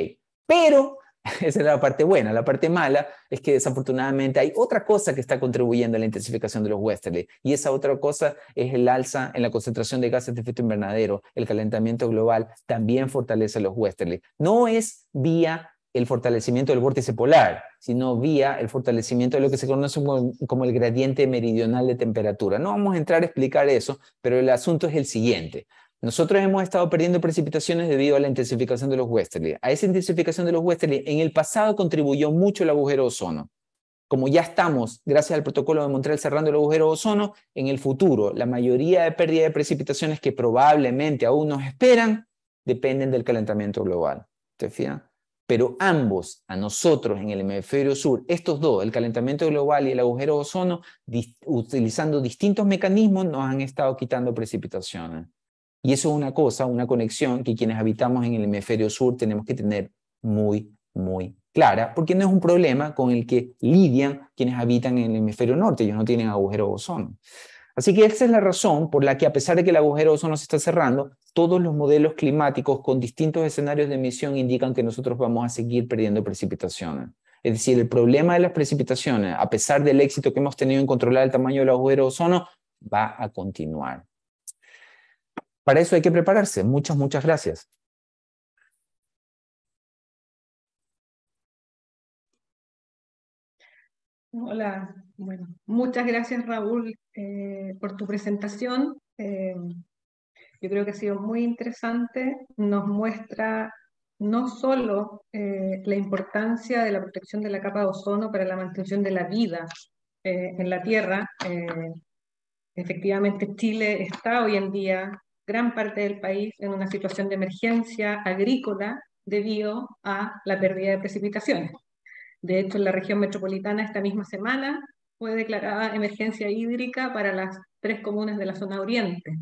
Pero, esa es la parte buena. La parte mala es que desafortunadamente hay otra cosa que está contribuyendo a la intensificación de los westerly. Y esa otra cosa es el alza en la concentración de gases de efecto invernadero. El calentamiento global también fortalece los westerly. No es vía el fortalecimiento del vórtice polar, sino vía el fortalecimiento de lo que se conoce como el gradiente meridional de temperatura. No vamos a entrar a explicar eso, pero el asunto es el siguiente. Nosotros hemos estado perdiendo precipitaciones debido a la intensificación de los westerly. A esa intensificación de los westerly en el pasado contribuyó mucho el agujero de ozono. Como ya estamos, gracias al protocolo de Montreal, cerrando el agujero de ozono, en el futuro la mayoría de pérdida de precipitaciones que probablemente aún nos esperan dependen del calentamiento global. ¿Te fijas? Pero ambos, a nosotros en el hemisferio sur, estos dos, el calentamiento global y el agujero de ozono, utilizando distintos mecanismos, nos han estado quitando precipitaciones. Y eso es una cosa, una conexión que quienes habitamos en el hemisferio sur tenemos que tener muy, muy clara, porque no es un problema con el que lidian quienes habitan en el hemisferio norte, ellos no tienen agujero de ozono. Así que esa es la razón por la que, a pesar de que el agujero de ozono se está cerrando, todos los modelos climáticos con distintos escenarios de emisión indican que nosotros vamos a seguir perdiendo precipitaciones. Es decir, el problema de las precipitaciones, a pesar del éxito que hemos tenido en controlar el tamaño del agujero de ozono, va a continuar. Para eso hay que prepararse. Muchas, muchas gracias. Hola, bueno, muchas gracias Raúl por tu presentación. Yo creo que ha sido muy interesante. Nos muestra no solo la importancia de la protección de la capa de ozono para la mantención de la vida en la Tierra. Efectivamente, Chile está hoy en día, gran parte del país, en una situación de emergencia agrícola debido a la pérdida de precipitaciones. De hecho, en la región metropolitana esta misma semana fue declarada emergencia hídrica para las 3 comunas de la zona oriente.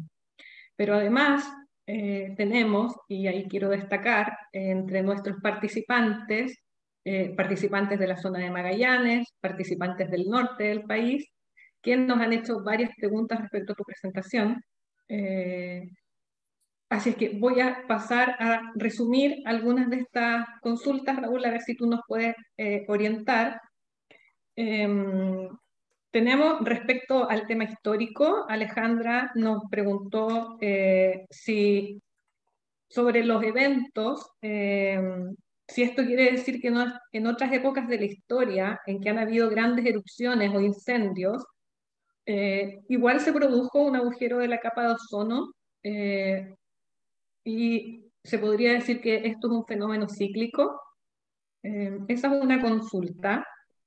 Pero además tenemos, y ahí quiero destacar, entre nuestros participantes, participantes de la zona de Magallanes, participantes del norte del país, quienes nos han hecho varias preguntas respecto a tu presentación. Así es que voy a pasar a resumir algunas de estas consultas, Raúl, a ver si tú nos puedes orientar. Tenemos respecto al tema histórico, Alejandra nos preguntó si sobre los eventos, si esto quiere decir que en otras épocas de la historia en que han habido grandes erupciones o incendios, igual se produjo un agujero de la capa de ozono y se podría decir que esto es un fenómeno cíclico. Esa es una consulta.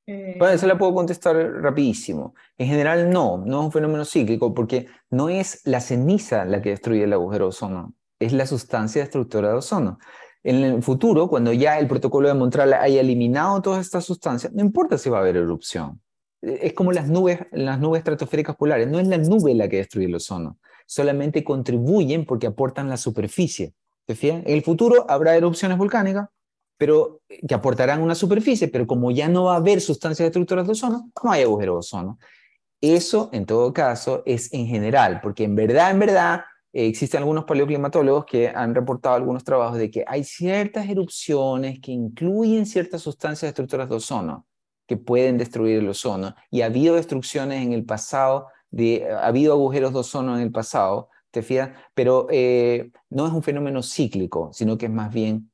Bueno, eso la puedo contestar rapidísimo. En general, no es un fenómeno cíclico porque no es la ceniza la que destruye el agujero de ozono, es la sustancia destructora de ozono. En el futuro, cuando ya el protocolo de Montreal haya eliminado todas estas sustancias, no importa si va a haber erupción. es como las nubes estratosféricas polares. No es la nube la que destruye el ozono, solamente contribuyen porque aportan la superficie. ¿Te fijas? En el futuro habrá erupciones volcánicas, pero que aportarán una superficie, pero como ya no va a haber sustancias destructoras de ozono, no hay agujero de ozono. Eso, en todo caso, es en general, porque en verdad, existen algunos paleoclimatólogos que han reportado algunos trabajos de que hay ciertas erupciones que incluyen ciertas sustancias destructoras de ozono que pueden destruir el ozono. Y ha habido destrucciones en el pasado, ha habido agujeros de ozono en el pasado, ¿te fijas? Pero no es un fenómeno cíclico, sino que es más bien,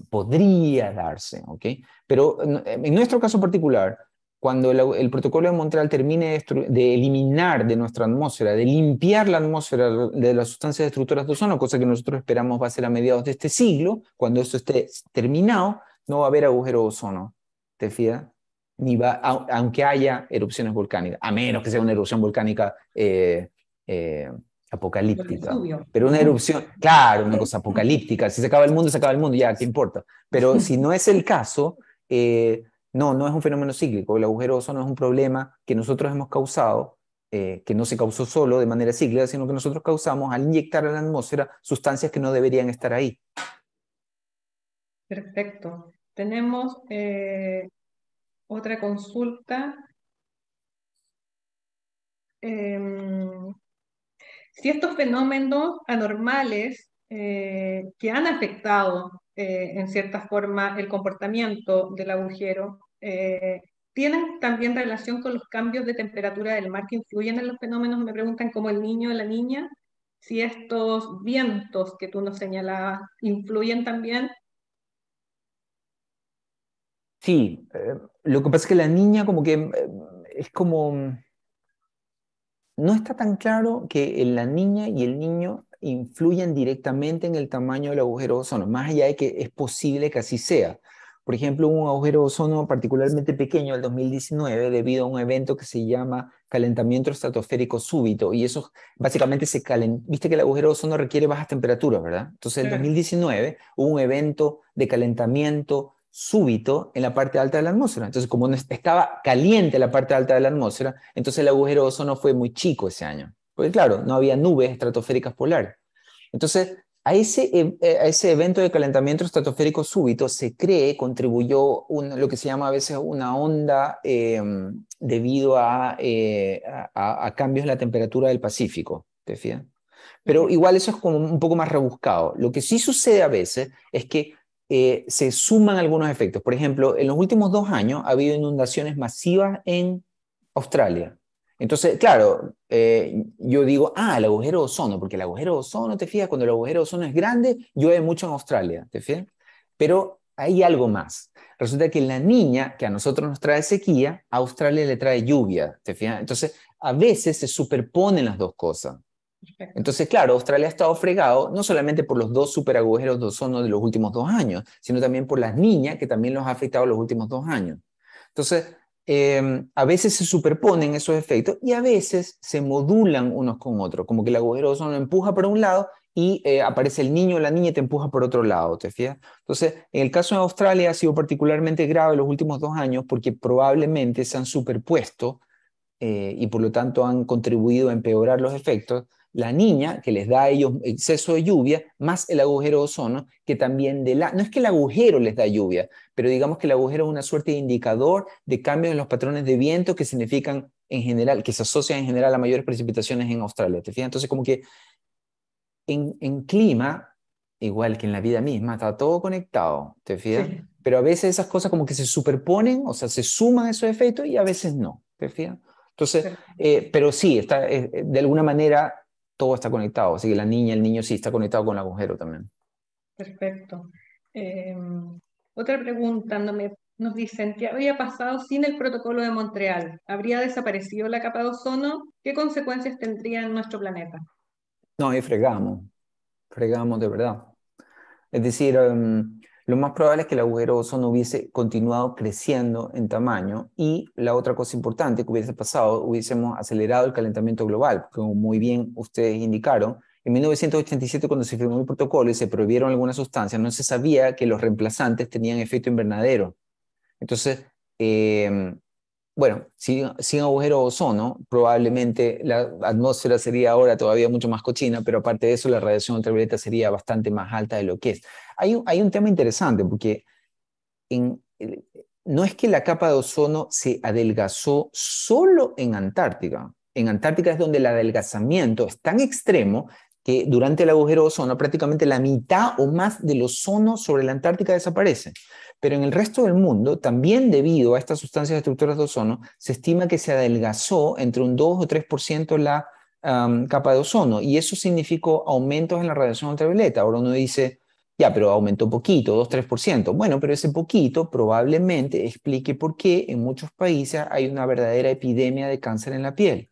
podría darse, ¿ok? Pero en nuestro caso particular, cuando el protocolo de Montreal termine de eliminar de nuestra atmósfera, de limpiar la atmósfera de las sustancias destructoras de ozono, cosa que nosotros esperamos va a ser a mediados de este siglo, cuando esto esté terminado, no va a haber agujero de ozono, ¿te fijas? Ni va, aunque haya erupciones volcánicas, a menos que sea una erupción volcánica eh, Por el apocalíptica. Vesubio. Pero una erupción, claro, una cosa apocalíptica, si se acaba el mundo, ya, ¿qué importa? Pero si no es el caso, no, no es un fenómeno cíclico. El agujero de ozono es un problema que nosotros hemos causado, que no se causó solo de manera cíclica, sino que nosotros causamos al inyectar a la atmósfera sustancias que no deberían estar ahí. Perfecto. Tenemos otra consulta. Em, si estos fenómenos anormales que han afectado en cierta forma el comportamiento del agujero, ¿tienen también relación con los cambios de temperatura del mar que influyen en los fenómenos? Me preguntan como el niño o la niña, si estos vientos que tú nos señalabas influyen también. Sí, lo que pasa es que la niña como que es como, no está tan claro que la niña y el niño influyen directamente en el tamaño del agujero de ozono, más allá de que es posible que así sea. Por ejemplo, un agujero de ozono particularmente pequeño del 2019 debido a un evento que se llama calentamiento estratosférico súbito, y eso básicamente viste que el agujero de ozono requiere bajas temperaturas, ¿verdad? Entonces, en el Claro, 2019 hubo un evento de calentamiento súbito en la parte alta de la atmósfera. Entonces, como no estaba caliente la parte alta de la atmósfera, entonces el agujero de ozono fue muy chico ese año. Porque claro, no había nubes estratosféricas polares. Entonces, a ese evento de calentamiento estratosférico súbito se cree, contribuyó lo que se llama a veces una onda debido a cambios en la temperatura del Pacífico, ¿te fijas? Pero perfecto. igual eso es como un poco más rebuscado. Lo que sí sucede a veces es que se suman algunos efectos. Por ejemplo, en los últimos 2 años ha habido inundaciones masivas en Australia. Entonces, claro, yo digo, el agujero de ozono, porque el agujero de ozono, te fijas, cuando el agujero de ozono es grande, llueve mucho en Australia, ¿te fijas? Pero hay algo más. Resulta que la niña, que a nosotros nos trae sequía, a Australia le trae lluvia, ¿te fijas? Entonces, a veces se superponen las dos cosas. Perfecto. Entonces, claro, Australia ha estado fregado no solamente por los dos superagujeros de ozono de los últimos 2 años, sino también por las niñas, que también los ha afectado los últimos 2 años. Entonces, a veces se superponen esos efectos y a veces se modulan unos con otros, como que el agujero de ozono empuja para un lado y aparece el niño o la niña y te empuja por otro lado, ¿te fijas? Entonces, en el caso de Australia ha sido particularmente grave los últimos 2 años porque probablemente se han superpuesto y por lo tanto han contribuido a empeorar los efectos, la niña, que les da a ellos exceso de lluvia, más el agujero de ozono, que también no es que el agujero les da lluvia, pero digamos que el agujero es una suerte de indicador de cambios en los patrones de viento que significan en general, que se asocian en general a mayores precipitaciones en Australia. ¿Te fijas? Entonces, como que en clima, igual que en la vida misma, está todo conectado, ¿te fijas? Sí, Pero a veces esas cosas como que se superponen, o sea, se suman esos efectos y a veces no, ¿te fijas? Entonces, pero sí, de alguna manera todo está conectado, así que la niña, el niño sí está conectado con el agujero también. perfecto. Eh, otra pregunta, nos dicen, ¿qué habría pasado sin el protocolo de Montreal? ¿Habría desaparecido la capa de ozono? ¿Qué consecuencias tendría en nuestro planeta? No, y fregamos de verdad. Es decir, lo más probable es que el agujero de ozono hubiese continuado creciendo en tamaño y la otra cosa importante que hubiese pasado, hubiésemos acelerado el calentamiento global, como muy bien ustedes indicaron. En 1987, cuando se firmó el protocolo y se prohibieron algunas sustancias, no se sabía que los reemplazantes tenían efecto invernadero. Entonces, bueno, sin agujero de ozono, probablemente la atmósfera sería ahora todavía mucho más cochina, pero aparte de eso, la radiación ultravioleta sería bastante más alta de lo que es. Hay un tema interesante, porque en, no es que la capa de ozono se adelgazó solo en Antártica. En Antártica es donde el adelgazamiento es tan extremo que durante el agujero de ozono prácticamente la mitad o más del ozono sobre la Antártica desaparece. Pero en el resto del mundo, también debido a estas sustancias destructoras de ozono, se estima que se adelgazó entre un 2 o 3% la capa de ozono, y eso significó aumentos en la radiación ultravioleta. Ahora uno dice, ya, pero aumentó poquito, 2-3%. Bueno, pero ese poquito probablemente explique por qué en muchos países hay una verdadera epidemia de cáncer en la piel.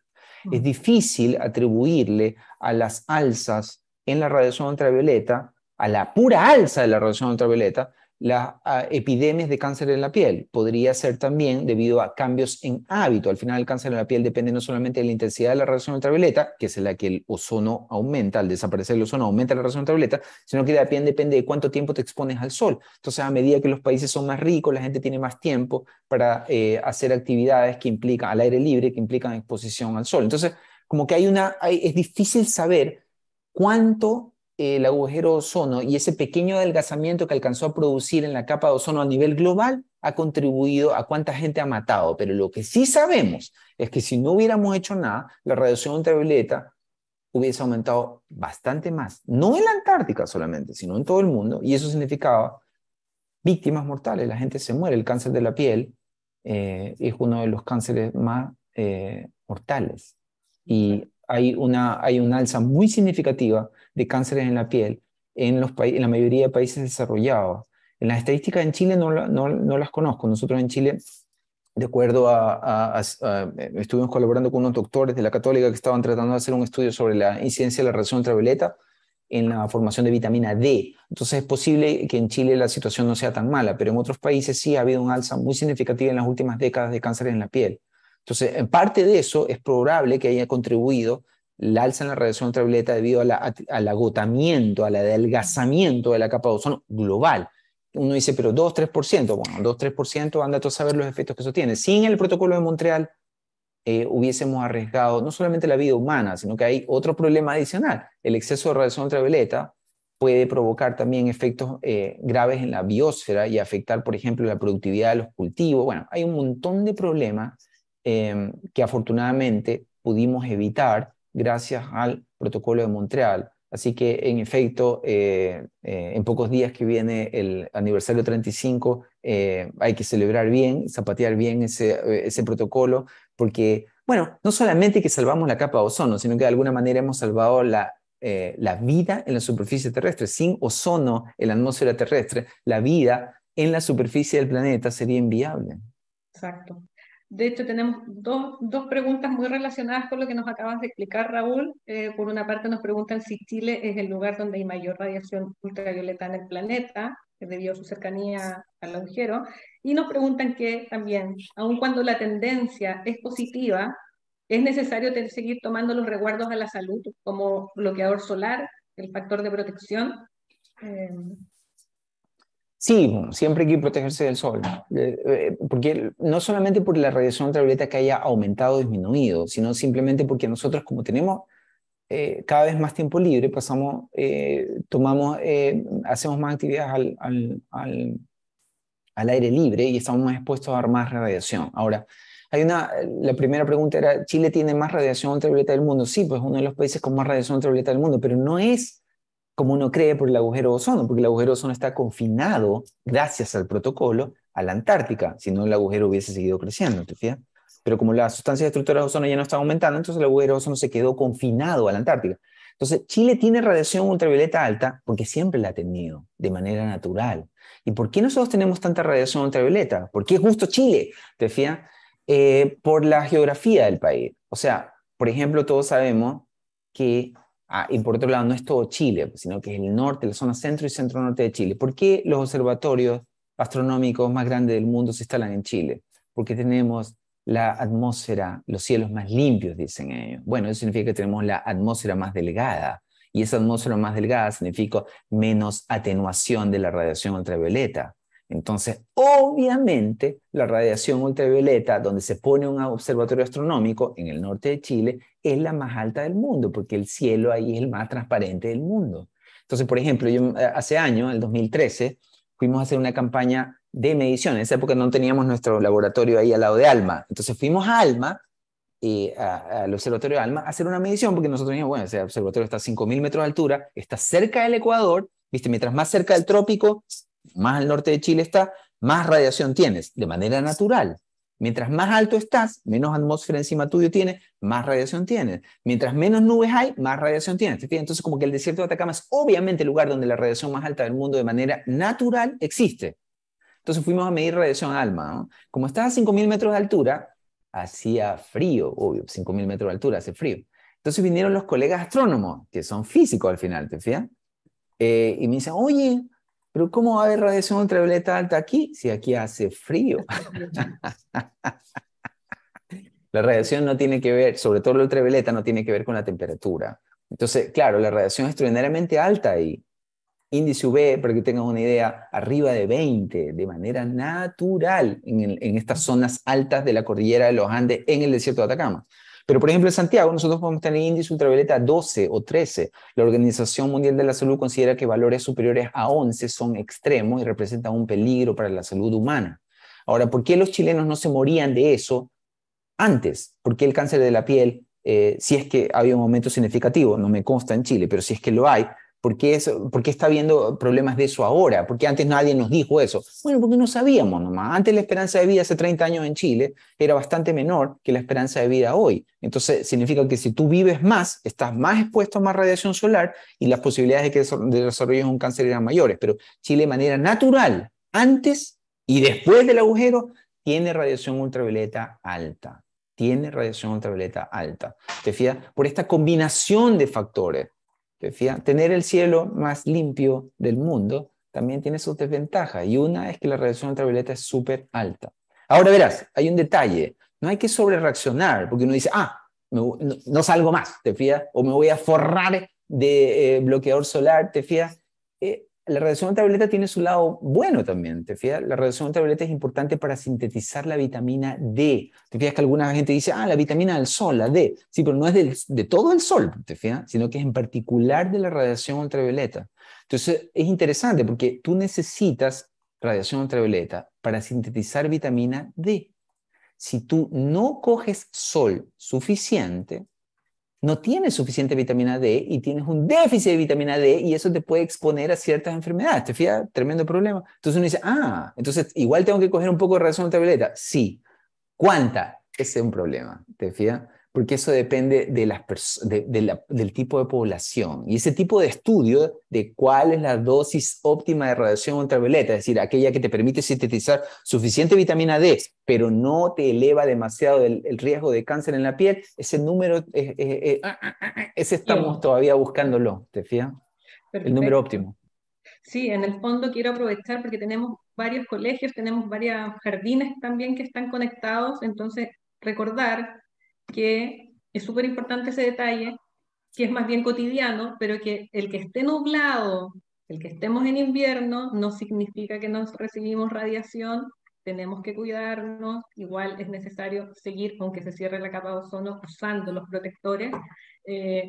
Es difícil atribuirle a las alzas en la radiación ultravioleta, a la pura alza de la radiación ultravioleta, las epidemias de cáncer en la piel. Podría ser también debido a cambios en hábito. Al final, el cáncer en la piel depende no solamente de la intensidad de la radiación ultravioleta, que es la que el ozono aumenta, al desaparecer el ozono aumenta la radiación ultravioleta, sino que también depende de cuánto tiempo te expones al sol. Entonces, a medida que los países son más ricos, la gente tiene más tiempo para hacer actividades que implican al aire libre, que implican exposición al sol. Entonces, como que es difícil saber cuánto el agujero de ozono y ese pequeño adelgazamiento que alcanzó a producir en la capa de ozono a nivel global ha contribuido a cuánta gente ha matado. Pero lo que sí sabemos es que si no hubiéramos hecho nada, la radiación ultravioleta hubiese aumentado bastante más. No en la Antártica solamente, sino en todo el mundo. Y eso significaba víctimas mortales. La gente se muere. El cáncer de la piel es uno de los cánceres más mortales. Y hay una alza muy significativa de cánceres en la piel en la mayoría de países desarrollados. En las estadísticas en Chile no las conozco. Nosotros en Chile, de acuerdo estuvimos colaborando con unos doctores de la Católica que estaban tratando de hacer un estudio sobre la incidencia de la radiación ultravioleta en la formación de vitamina D. Entonces es posible que en Chile la situación no sea tan mala, pero en otros países sí ha habido un alza muy significativa en las últimas décadas de cáncer en la piel. Entonces, en parte de eso es probable que haya contribuido la alza en la radiación ultravioleta debido al agotamiento, al adelgazamiento de la capa de ozono global. Uno dice, pero 2-3%, bueno, 2-3%, anda tú a saber los efectos que eso tiene. Sin el protocolo de Montreal, hubiésemos arriesgado no solamente la vida humana, sino que hay otro problema adicional. El exceso de radiación ultravioleta puede provocar también efectos graves en la biosfera y afectar, por ejemplo, la productividad de los cultivos. Bueno, hay un montón de problemas que afortunadamente pudimos evitar gracias al protocolo de Montreal. Así que, en efecto, en pocos días que viene el aniversario 35, hay que celebrar bien, zapatear bien ese protocolo, porque, bueno, no solamente que salvamos la capa de ozono, sino que de alguna manera hemos salvado la vida en la superficie terrestre. Sin ozono en la atmósfera terrestre, la vida en la superficie del planeta sería inviable. Exacto. De hecho, tenemos dos preguntas muy relacionadas con lo que nos acabas de explicar, Raúl. Por una parte, nos preguntan si Chile es el lugar donde hay mayor radiación ultravioleta en el planeta, debido a su cercanía al agujero. Y nos preguntan que también, aun cuando la tendencia es positiva, es necesario seguir tomando los resguardos a la salud, como bloqueador solar, el factor de protección. Eh, Sí, bueno, siempre hay que protegerse del sol, porque no solamente por la radiación ultravioleta que haya aumentado o disminuido, sino simplemente porque nosotros, como tenemos cada vez más tiempo libre, hacemos más actividades al aire libre y estamos más expuestos a más radiación. Ahora, la primera pregunta era, ¿Chile tiene más radiación ultravioleta del mundo? Sí, pues es uno de los países con más radiación ultravioleta del mundo, pero no es como uno cree por el agujero de ozono, porque el agujero de ozono está confinado, gracias al protocolo, a la Antártica. Si no, el agujero hubiese seguido creciendo, ¿te fijas? Pero como las sustancias destructoras de ozono ya no están aumentando, entonces el agujero de ozono se quedó confinado a la Antártica. Entonces, Chile tiene radiación ultravioleta alta porque siempre la ha tenido, de manera natural. ¿Y por qué nosotros tenemos tanta radiación ultravioleta? ¿Por qué justo Chile? ¿Te fijas? Por la geografía del país. O sea, por ejemplo, todos sabemos que y por otro lado, no es todo Chile, sino que es el norte, la zona centro y centro-norte de Chile. ¿Por qué los observatorios astronómicos más grandes del mundo se instalan en Chile? Porque tenemos la atmósfera, los cielos más limpios, dicen ellos. Bueno, eso significa que tenemos la atmósfera más delgada. Y esa atmósfera más delgada significa menos atenuación de la radiación ultravioleta. Entonces, obviamente, la radiación ultravioleta, donde se pone un observatorio astronómico en el norte de Chile, es la más alta del mundo, porque el cielo ahí es el más transparente del mundo. Entonces, por ejemplo, yo hace años, en el 2013, fuimos a hacer una campaña de medición. En esa época no teníamos nuestro laboratorio ahí al lado de ALMA. Entonces fuimos a ALMA, al observatorio de ALMA, a hacer una medición, porque nosotros dijimos, bueno, ese observatorio está a 5.000 metros de altura, está cerca del Ecuador, ¿viste? Mientras más cerca del trópico, más al norte de Chile está, más radiación tienes, de manera natural. Mientras más alto estás, menos atmósfera encima tuyo tienes, más radiación tienes. Mientras menos nubes hay, más radiación tienes. Entonces, como que el desierto de Atacama es obviamente el lugar donde la radiación más alta del mundo de manera natural existe. Entonces fuimos a medir radiación ALMA, ¿no? Como estaba a 5.000 metros de altura, hacía frío, obvio, 5.000 metros de altura hace frío. Entonces vinieron los colegas astrónomos, que son físicos al final, ¿te fijas? Y me dicen, oye, pero ¿cómo va a haber radiación ultravioleta alta aquí si aquí hace frío? La radiación no tiene que ver, sobre todo la ultravioleta, no tiene que ver con la temperatura. Entonces, claro, la radiación es extraordinariamente alta ahí. Índice UV, para que tengas una idea, arriba de 20, de manera natural, en estas zonas altas de la cordillera de los Andes, en el desierto de Atacama. Pero, por ejemplo, en Santiago nosotros podemos tener índice ultravioleta 12 o 13. La Organización Mundial de la Salud considera que valores superiores a 11 son extremos y representan un peligro para la salud humana. Ahora, ¿por qué los chilenos no se morían de eso antes? ¿Por qué el cáncer de la piel, si es que había un aumento significativo, no me consta en Chile, pero si es que lo hay, ¿por qué está habiendo problemas de eso ahora? ¿Por qué antes nadie nos dijo eso? Bueno, porque no sabíamos nomás. Antes la esperanza de vida hace 30 años en Chile era bastante menor que la esperanza de vida hoy. Entonces significa que si tú vives más, estás más expuesto a más radiación solar y las posibilidades de que desarrolles un cáncer eran mayores. Pero Chile de manera natural, antes y después del agujero, tiene radiación ultravioleta alta. Tiene radiación ultravioleta alta. ¿Te fijas? Por esta combinación de factores. ¿Te fijas? Tener el cielo más limpio del mundo también tiene sus desventajas. Y una es que la radiación ultravioleta es súper alta. Ahora verás, hay un detalle. No hay que sobrereaccionar, porque uno dice, no salgo más, ¿te fijas? O me voy a forrar de bloqueador solar, ¿te fijas? La radiación ultravioleta tiene su lado bueno también, ¿te fijas? La radiación ultravioleta es importante para sintetizar la vitamina D. ¿Te fijas que alguna gente dice, la vitamina del sol, la D? Sí, pero no es de todo el sol, ¿te fijas? Sino que es en particular de la radiación ultravioleta. Entonces, es interesante porque tú necesitas radiación ultravioleta para sintetizar vitamina D. Si tú no coges sol suficiente, no tienes suficiente vitamina D y tienes un déficit de vitamina D y eso te puede exponer a ciertas enfermedades. ¿Te fijas? Tremendo problema. Entonces uno dice, entonces igual tengo que coger un poco de radiación ultravioleta. Sí. ¿Cuánta? Ese es un problema. ¿Te fijas? Porque eso depende del tipo de población. Y ese tipo de estudio de cuál es la dosis óptima de radiación ultravioleta, es decir, aquella que te permite sintetizar suficiente vitamina D, pero no te eleva demasiado el riesgo de cáncer en la piel, ese número, ese estamos Bien, todavía buscándolo, ¿te fijas? El número perfecto. óptimo. Sí, en el fondo quiero aprovechar porque tenemos varios colegios, tenemos varios jardines también que están conectados, entonces recordar que es súper importante ese detalle, que es más bien cotidiano, pero que el que esté nublado, el que estemos en invierno, no significa que no recibimos radiación, tenemos que cuidarnos, igual es necesario seguir, aunque se cierre la capa de ozono, usando los protectores.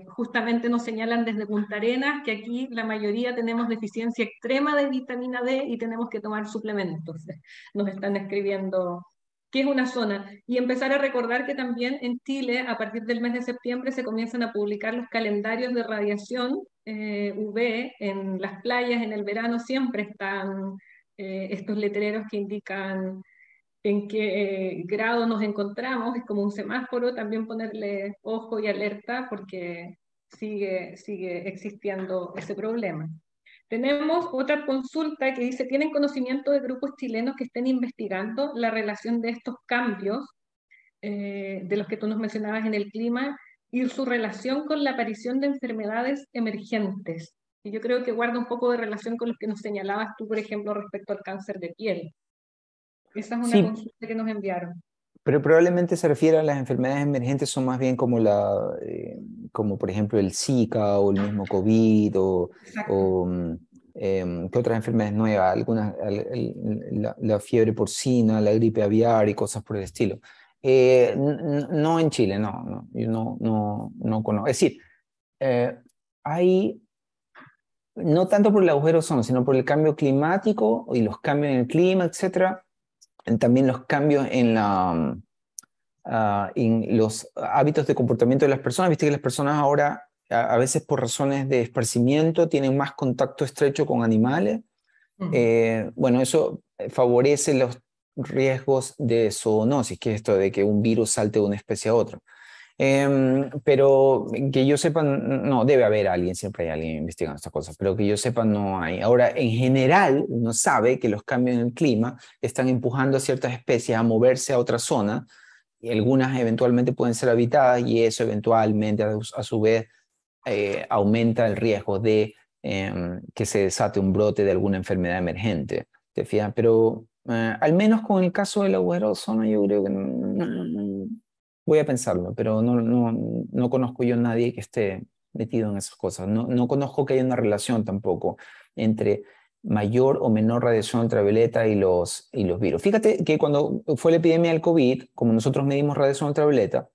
Justamente nos señalan desde Punta Arenas que aquí la mayoría tenemos deficiencia extrema de vitamina D y tenemos que tomar suplementos. Nos están escribiendo qué es una zona. Y empezar a recordar que también en Chile, a partir del mes de septiembre, se comienzan a publicar los calendarios de radiación UV en las playas, en el verano siempre están estos letreros que indican en qué grado nos encontramos, es como un semáforo, también ponerle ojo y alerta porque sigue existiendo ese problema. Tenemos otra consulta que dice, ¿tienen conocimiento de grupos chilenos que estén investigando la relación de estos cambios, de los que tú nos mencionabas en el clima, y su relación con la aparición de enfermedades emergentes? Y yo creo que guarda un poco de relación con lo que nos señalabas tú, por ejemplo, respecto al cáncer de piel. Esa es una Sí, consulta que nos enviaron. pero probablemente se refiere a las enfermedades emergentes, son más bien como como por ejemplo el Zika o el mismo COVID Exacto. ¿Qué otras enfermedades nuevas? Algunas, la fiebre porcina, la gripe aviar y cosas por el estilo. No en Chile, no, yo no conozco. Es decir, eh, hay, no tanto por el agujero de ozono, sino por el cambio climático y los cambios en el clima, etcétera. También los cambios en los hábitos de comportamiento de las personas. Viste que las personas ahora, a veces por razones de esparcimiento, tienen más contacto estrecho con animales. Ujú. Bueno, eso favorece los riesgos de zoonosis, que es esto de que un virus salte de una especie a otra. Pero que yo sepa, no, debe haber alguien, siempre hay alguien investigando estas cosas, pero que yo sepa no hay. Ahora, en general, uno sabe que los cambios en el clima están empujando a ciertas especies a moverse a otra zona, y algunas eventualmente pueden ser habitadas, y eso eventualmente a su vez aumenta el riesgo de que se desate un brote de alguna enfermedad emergente. ¿Te fijas? Pero al menos con el caso del agujero de ozono, yo creo que voy a pensarlo, pero no conozco yo a nadie que esté metido en esas cosas. No conozco que haya una relación tampoco entre mayor o menor radiación ultravioleta y los virus. Fíjate que cuando fue la epidemia del COVID, como nosotros medimos radiación ultravioleta,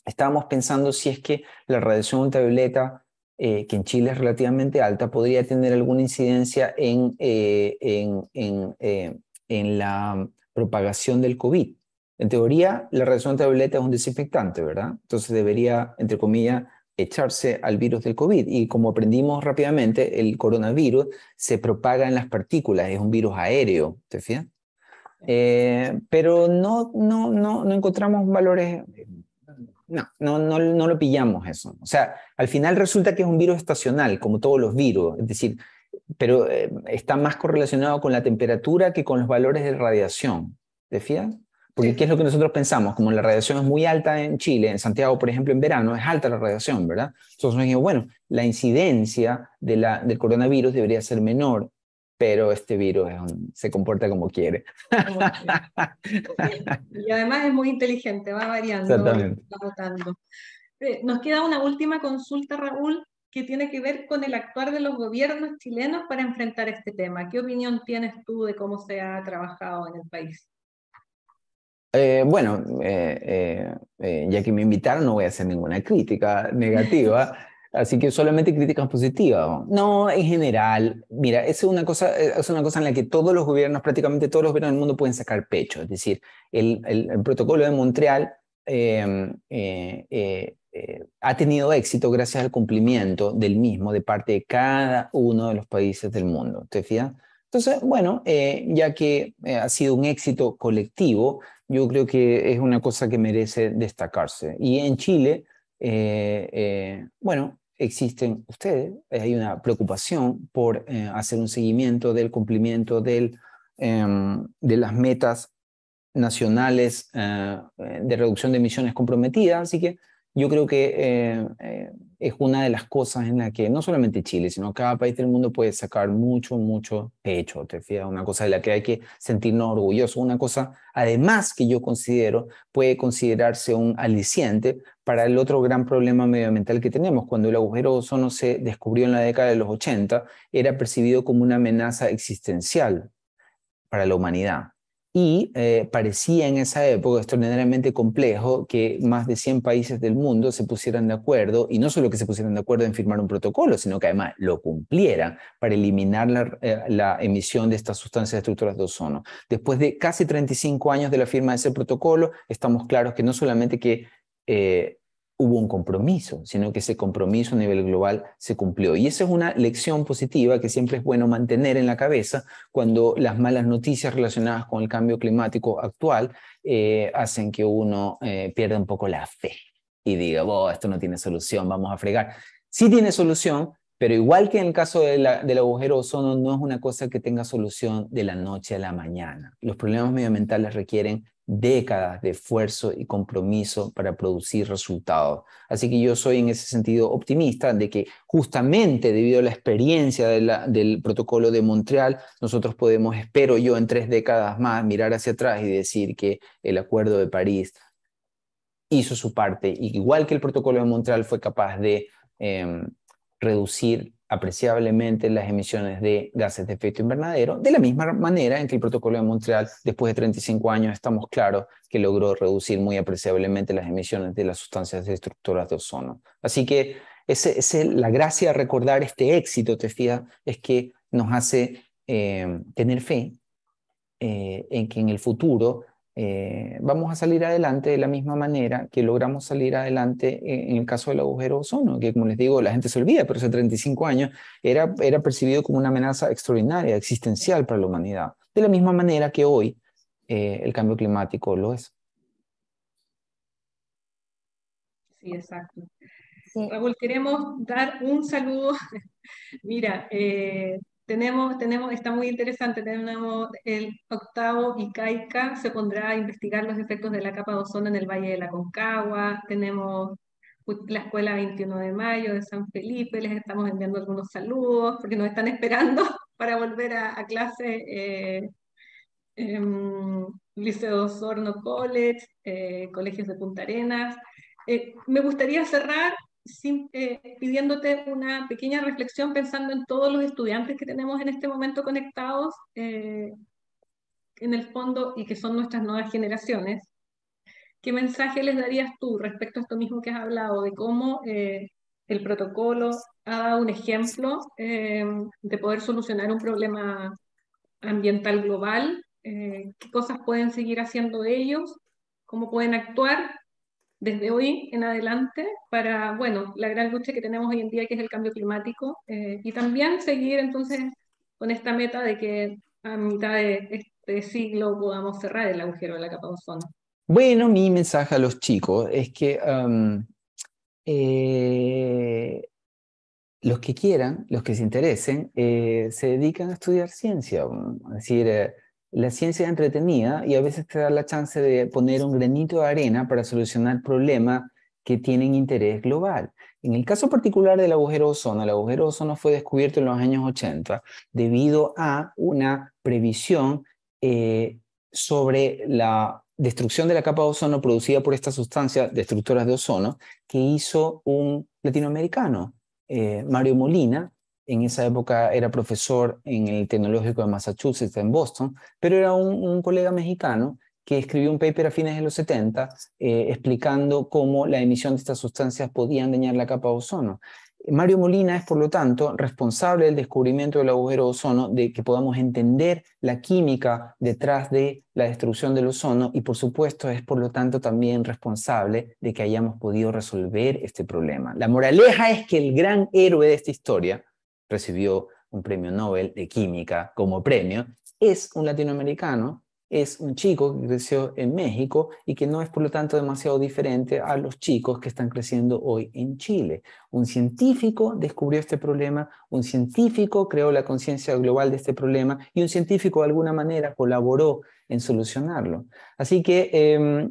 estábamos pensando si es que la radiación ultravioleta, que en Chile es relativamente alta, podría tener alguna incidencia en la propagación del COVID. En teoría, la radiación ultravioleta es un desinfectante, ¿verdad? Entonces debería, entre comillas, echarse al virus del COVID. Y como aprendimos rápidamente, el coronavirus se propaga en las partículas, es un virus aéreo, ¿te fijas? Pero no encontramos valores, no lo pillamos eso. O sea, al final resulta que es un virus estacional, como todos los virus, es decir, pero está más correlacionado con la temperatura que con los valores de radiación. ¿Te fijas? Porque ¿qué es Sí, lo que nosotros pensamos? Como la radiación es muy alta en Chile, en Santiago, por ejemplo, en verano, es alta la radiación, ¿verdad? Entonces nos dijimos, bueno, la incidencia del coronavirus debería ser menor, pero este virus se comporta como quiere. como que- sí. Y además es muy inteligente, va variando lo que Exactamente. está votando. Nos queda una última consulta, Raúl, que tiene que ver con el actuar de los gobiernos chilenos para enfrentar este tema. ¿Qué opinión tienes tú de cómo se ha trabajado en el país? Bueno, ya que me invitaron, no voy a hacer ninguna crítica negativa, así que solamente críticas positivas. No, en general, mira, es una cosa en la que todos los gobiernos, prácticamente todos los gobiernos del mundo pueden sacar pecho. Es decir, el protocolo de Montreal ha tenido éxito gracias al cumplimiento del mismo de parte de cada uno de los países del mundo. ¿Te fijas? Entonces, bueno, ya que ha sido un éxito colectivo, yo creo que es una cosa que merece destacarse. Y en Chile, bueno, existen ustedes, hay una preocupación por hacer un seguimiento del cumplimiento de las metas nacionales de reducción de emisiones comprometidas, así que yo creo que es una de las cosas en la que no solamente Chile, sino cada país del mundo puede sacar mucho pecho, te fijas, una cosa de la que hay que sentirnos orgullosos, una cosa además que yo considero puede considerarse un aliciente para el otro gran problema medioambiental que tenemos. Cuando el agujero de ozono se descubrió en la década de los 80, era percibido como una amenaza existencial para la humanidad. Y parecía en esa época extraordinariamente complejo que más de 100 países del mundo se pusieran de acuerdo, y no solo que se pusieran de acuerdo en firmar un protocolo, sino que además lo cumplieran para eliminar la emisión de estas sustancias destructoras de ozono. Después de casi 35 años de la firma de ese protocolo, estamos claros que no solamente que hubo un compromiso, sino que ese compromiso a nivel global se cumplió. Y esa es una lección positiva que siempre es bueno mantener en la cabeza cuando las malas noticias relacionadas con el cambio climático actual hacen que uno pierda un poco la fe y diga, oh, esto no tiene solución, vamos a fregar. Sí tiene solución, pero igual que en el caso del agujero de ozono, no es una cosa que tenga solución de la noche a la mañana. Los problemas medioambientales requieren décadas de esfuerzo y compromiso para producir resultados. Así que yo soy en ese sentido optimista de que justamente debido a la experiencia del protocolo de Montreal, nosotros podemos, espero yo, en 3 décadas más, mirar hacia atrás y decir que el Acuerdo de París hizo su parte, y igual que el protocolo de Montreal fue capaz de reducir apreciablemente las emisiones de gases de efecto invernadero, de la misma manera en que el Protocolo de Montreal, después de 35 años, estamos claros que logró reducir muy apreciablemente las emisiones de las sustancias destructoras de ozono. Así que la gracia de recordar este éxito, te fijas, es que nos hace tener fe en que en el futuro vamos a salir adelante de la misma manera que logramos salir adelante en el caso del agujero de ozono, que como les digo, la gente se olvida, pero hace 35 años era percibido como una amenaza extraordinaria, existencial para la humanidad, de la misma manera que hoy el cambio climático lo es. Sí, exacto. Sí. Raúl, queremos dar un saludo. Mira, está muy interesante, tenemos el octavo ICAICA, se pondrá a investigar los efectos de la capa de ozono en el Valle de la Concagua, tenemos la Escuela 21 de Mayo de San Felipe, les estamos enviando algunos saludos porque nos están esperando para volver a clase, Liceo Osorno College, colegios de Punta Arenas. Me gustaría cerrar pidiéndote una pequeña reflexión pensando en todos los estudiantes que tenemos en este momento conectados en el fondo y que son nuestras nuevas generaciones. ¿Qué mensaje les darías tú respecto a esto mismo que has hablado, de cómo el protocolo ha dado un ejemplo de poder solucionar un problema ambiental global? ¿Qué cosas pueden seguir haciendo ellos? ¿Cómo pueden actuar desde hoy en adelante para, bueno, la gran lucha que tenemos hoy en día, que es el cambio climático, y también seguir entonces con esta meta de que a mitad de este siglo podamos cerrar el agujero de la capa de ozono? Bueno, mi mensaje a los chicos es que los que quieran, los que se interesen, se dedican a estudiar ciencia. Es decir, la ciencia es entretenida y a veces te da la chance de poner un granito de arena para solucionar problemas que tienen interés global. En el caso particular del agujero de ozono, el agujero de ozono fue descubierto en los años 80 debido a una previsión sobre la destrucción de la capa de ozono producida por estas sustancias destructoras de ozono que hizo un latinoamericano, Mario Molina. En esa época era profesor en el Tecnológico de Massachusetts en Boston, pero era un colega mexicano que escribió un paper a fines de los 70 explicando cómo la emisión de estas sustancias podían dañar la capa de ozono. Mario Molina es, por lo tanto, responsable del descubrimiento del agujero de ozono, de que podamos entender la química detrás de la destrucción del ozono y, por supuesto, es, por lo tanto, también responsable de que hayamos podido resolver este problema. La moraleja es que el gran héroe de esta historia recibió un premio Nobel de Química como premio, es un latinoamericano, es un chico que creció en México y que no es, por lo tanto, demasiado diferente a los chicos que están creciendo hoy en Chile. Un científico descubrió este problema, un científico creó la conciencia global de este problema y un científico de alguna manera colaboró en solucionarlo. Así que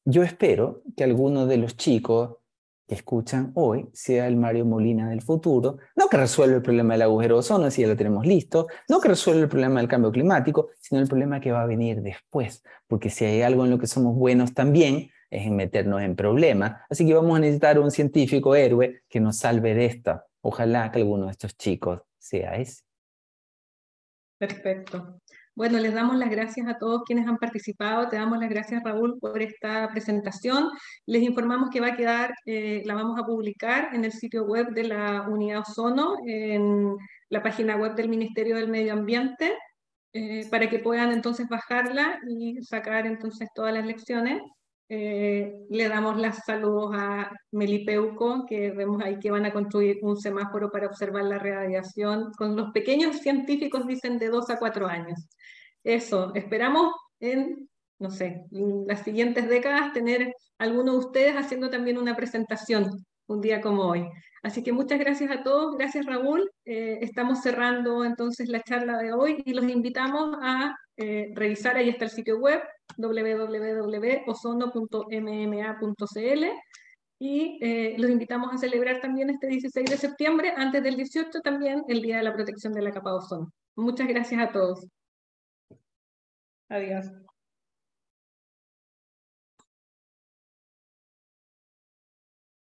yo espero que alguno de los chicos que escuchan hoy sea el Mario Molina del futuro, no que resuelva el problema del agujero de ozono, si ya lo tenemos listo, no que resuelva el problema del cambio climático, sino el problema que va a venir después, porque si hay algo en lo que somos buenos también, es en meternos en problemas. Así que vamos a necesitar un científico héroe que nos salve de esta. Ojalá que alguno de estos chicos sea ese. Perfecto. Bueno, les damos las gracias a todos quienes han participado. Te damos las gracias, Raúl, por esta presentación. Les informamos que va a quedar, la vamos a publicar en el sitio web de la Unidad Ozono, en la página web del Ministerio del Medio Ambiente, para que puedan entonces bajarla y sacar entonces todas las lecciones. Le damos los saludos a Melipeuco, que vemos ahí que van a construir un semáforo para observar la radiación con los pequeños científicos, dicen, de 2 a 4 años. Eso, esperamos en, no sé, en las siguientes décadas tener alguno de ustedes haciendo también una presentación un día como hoy. Así que muchas gracias a todos, gracias Raúl. Estamos cerrando entonces la charla de hoy y los invitamos a revisar, ahí está el sitio web www.ozono.mma.cl y los invitamos a celebrar también este 16 de septiembre, antes del 18 también, el Día de la Protección de la Capa de Ozono. Muchas gracias a todos. Adiós.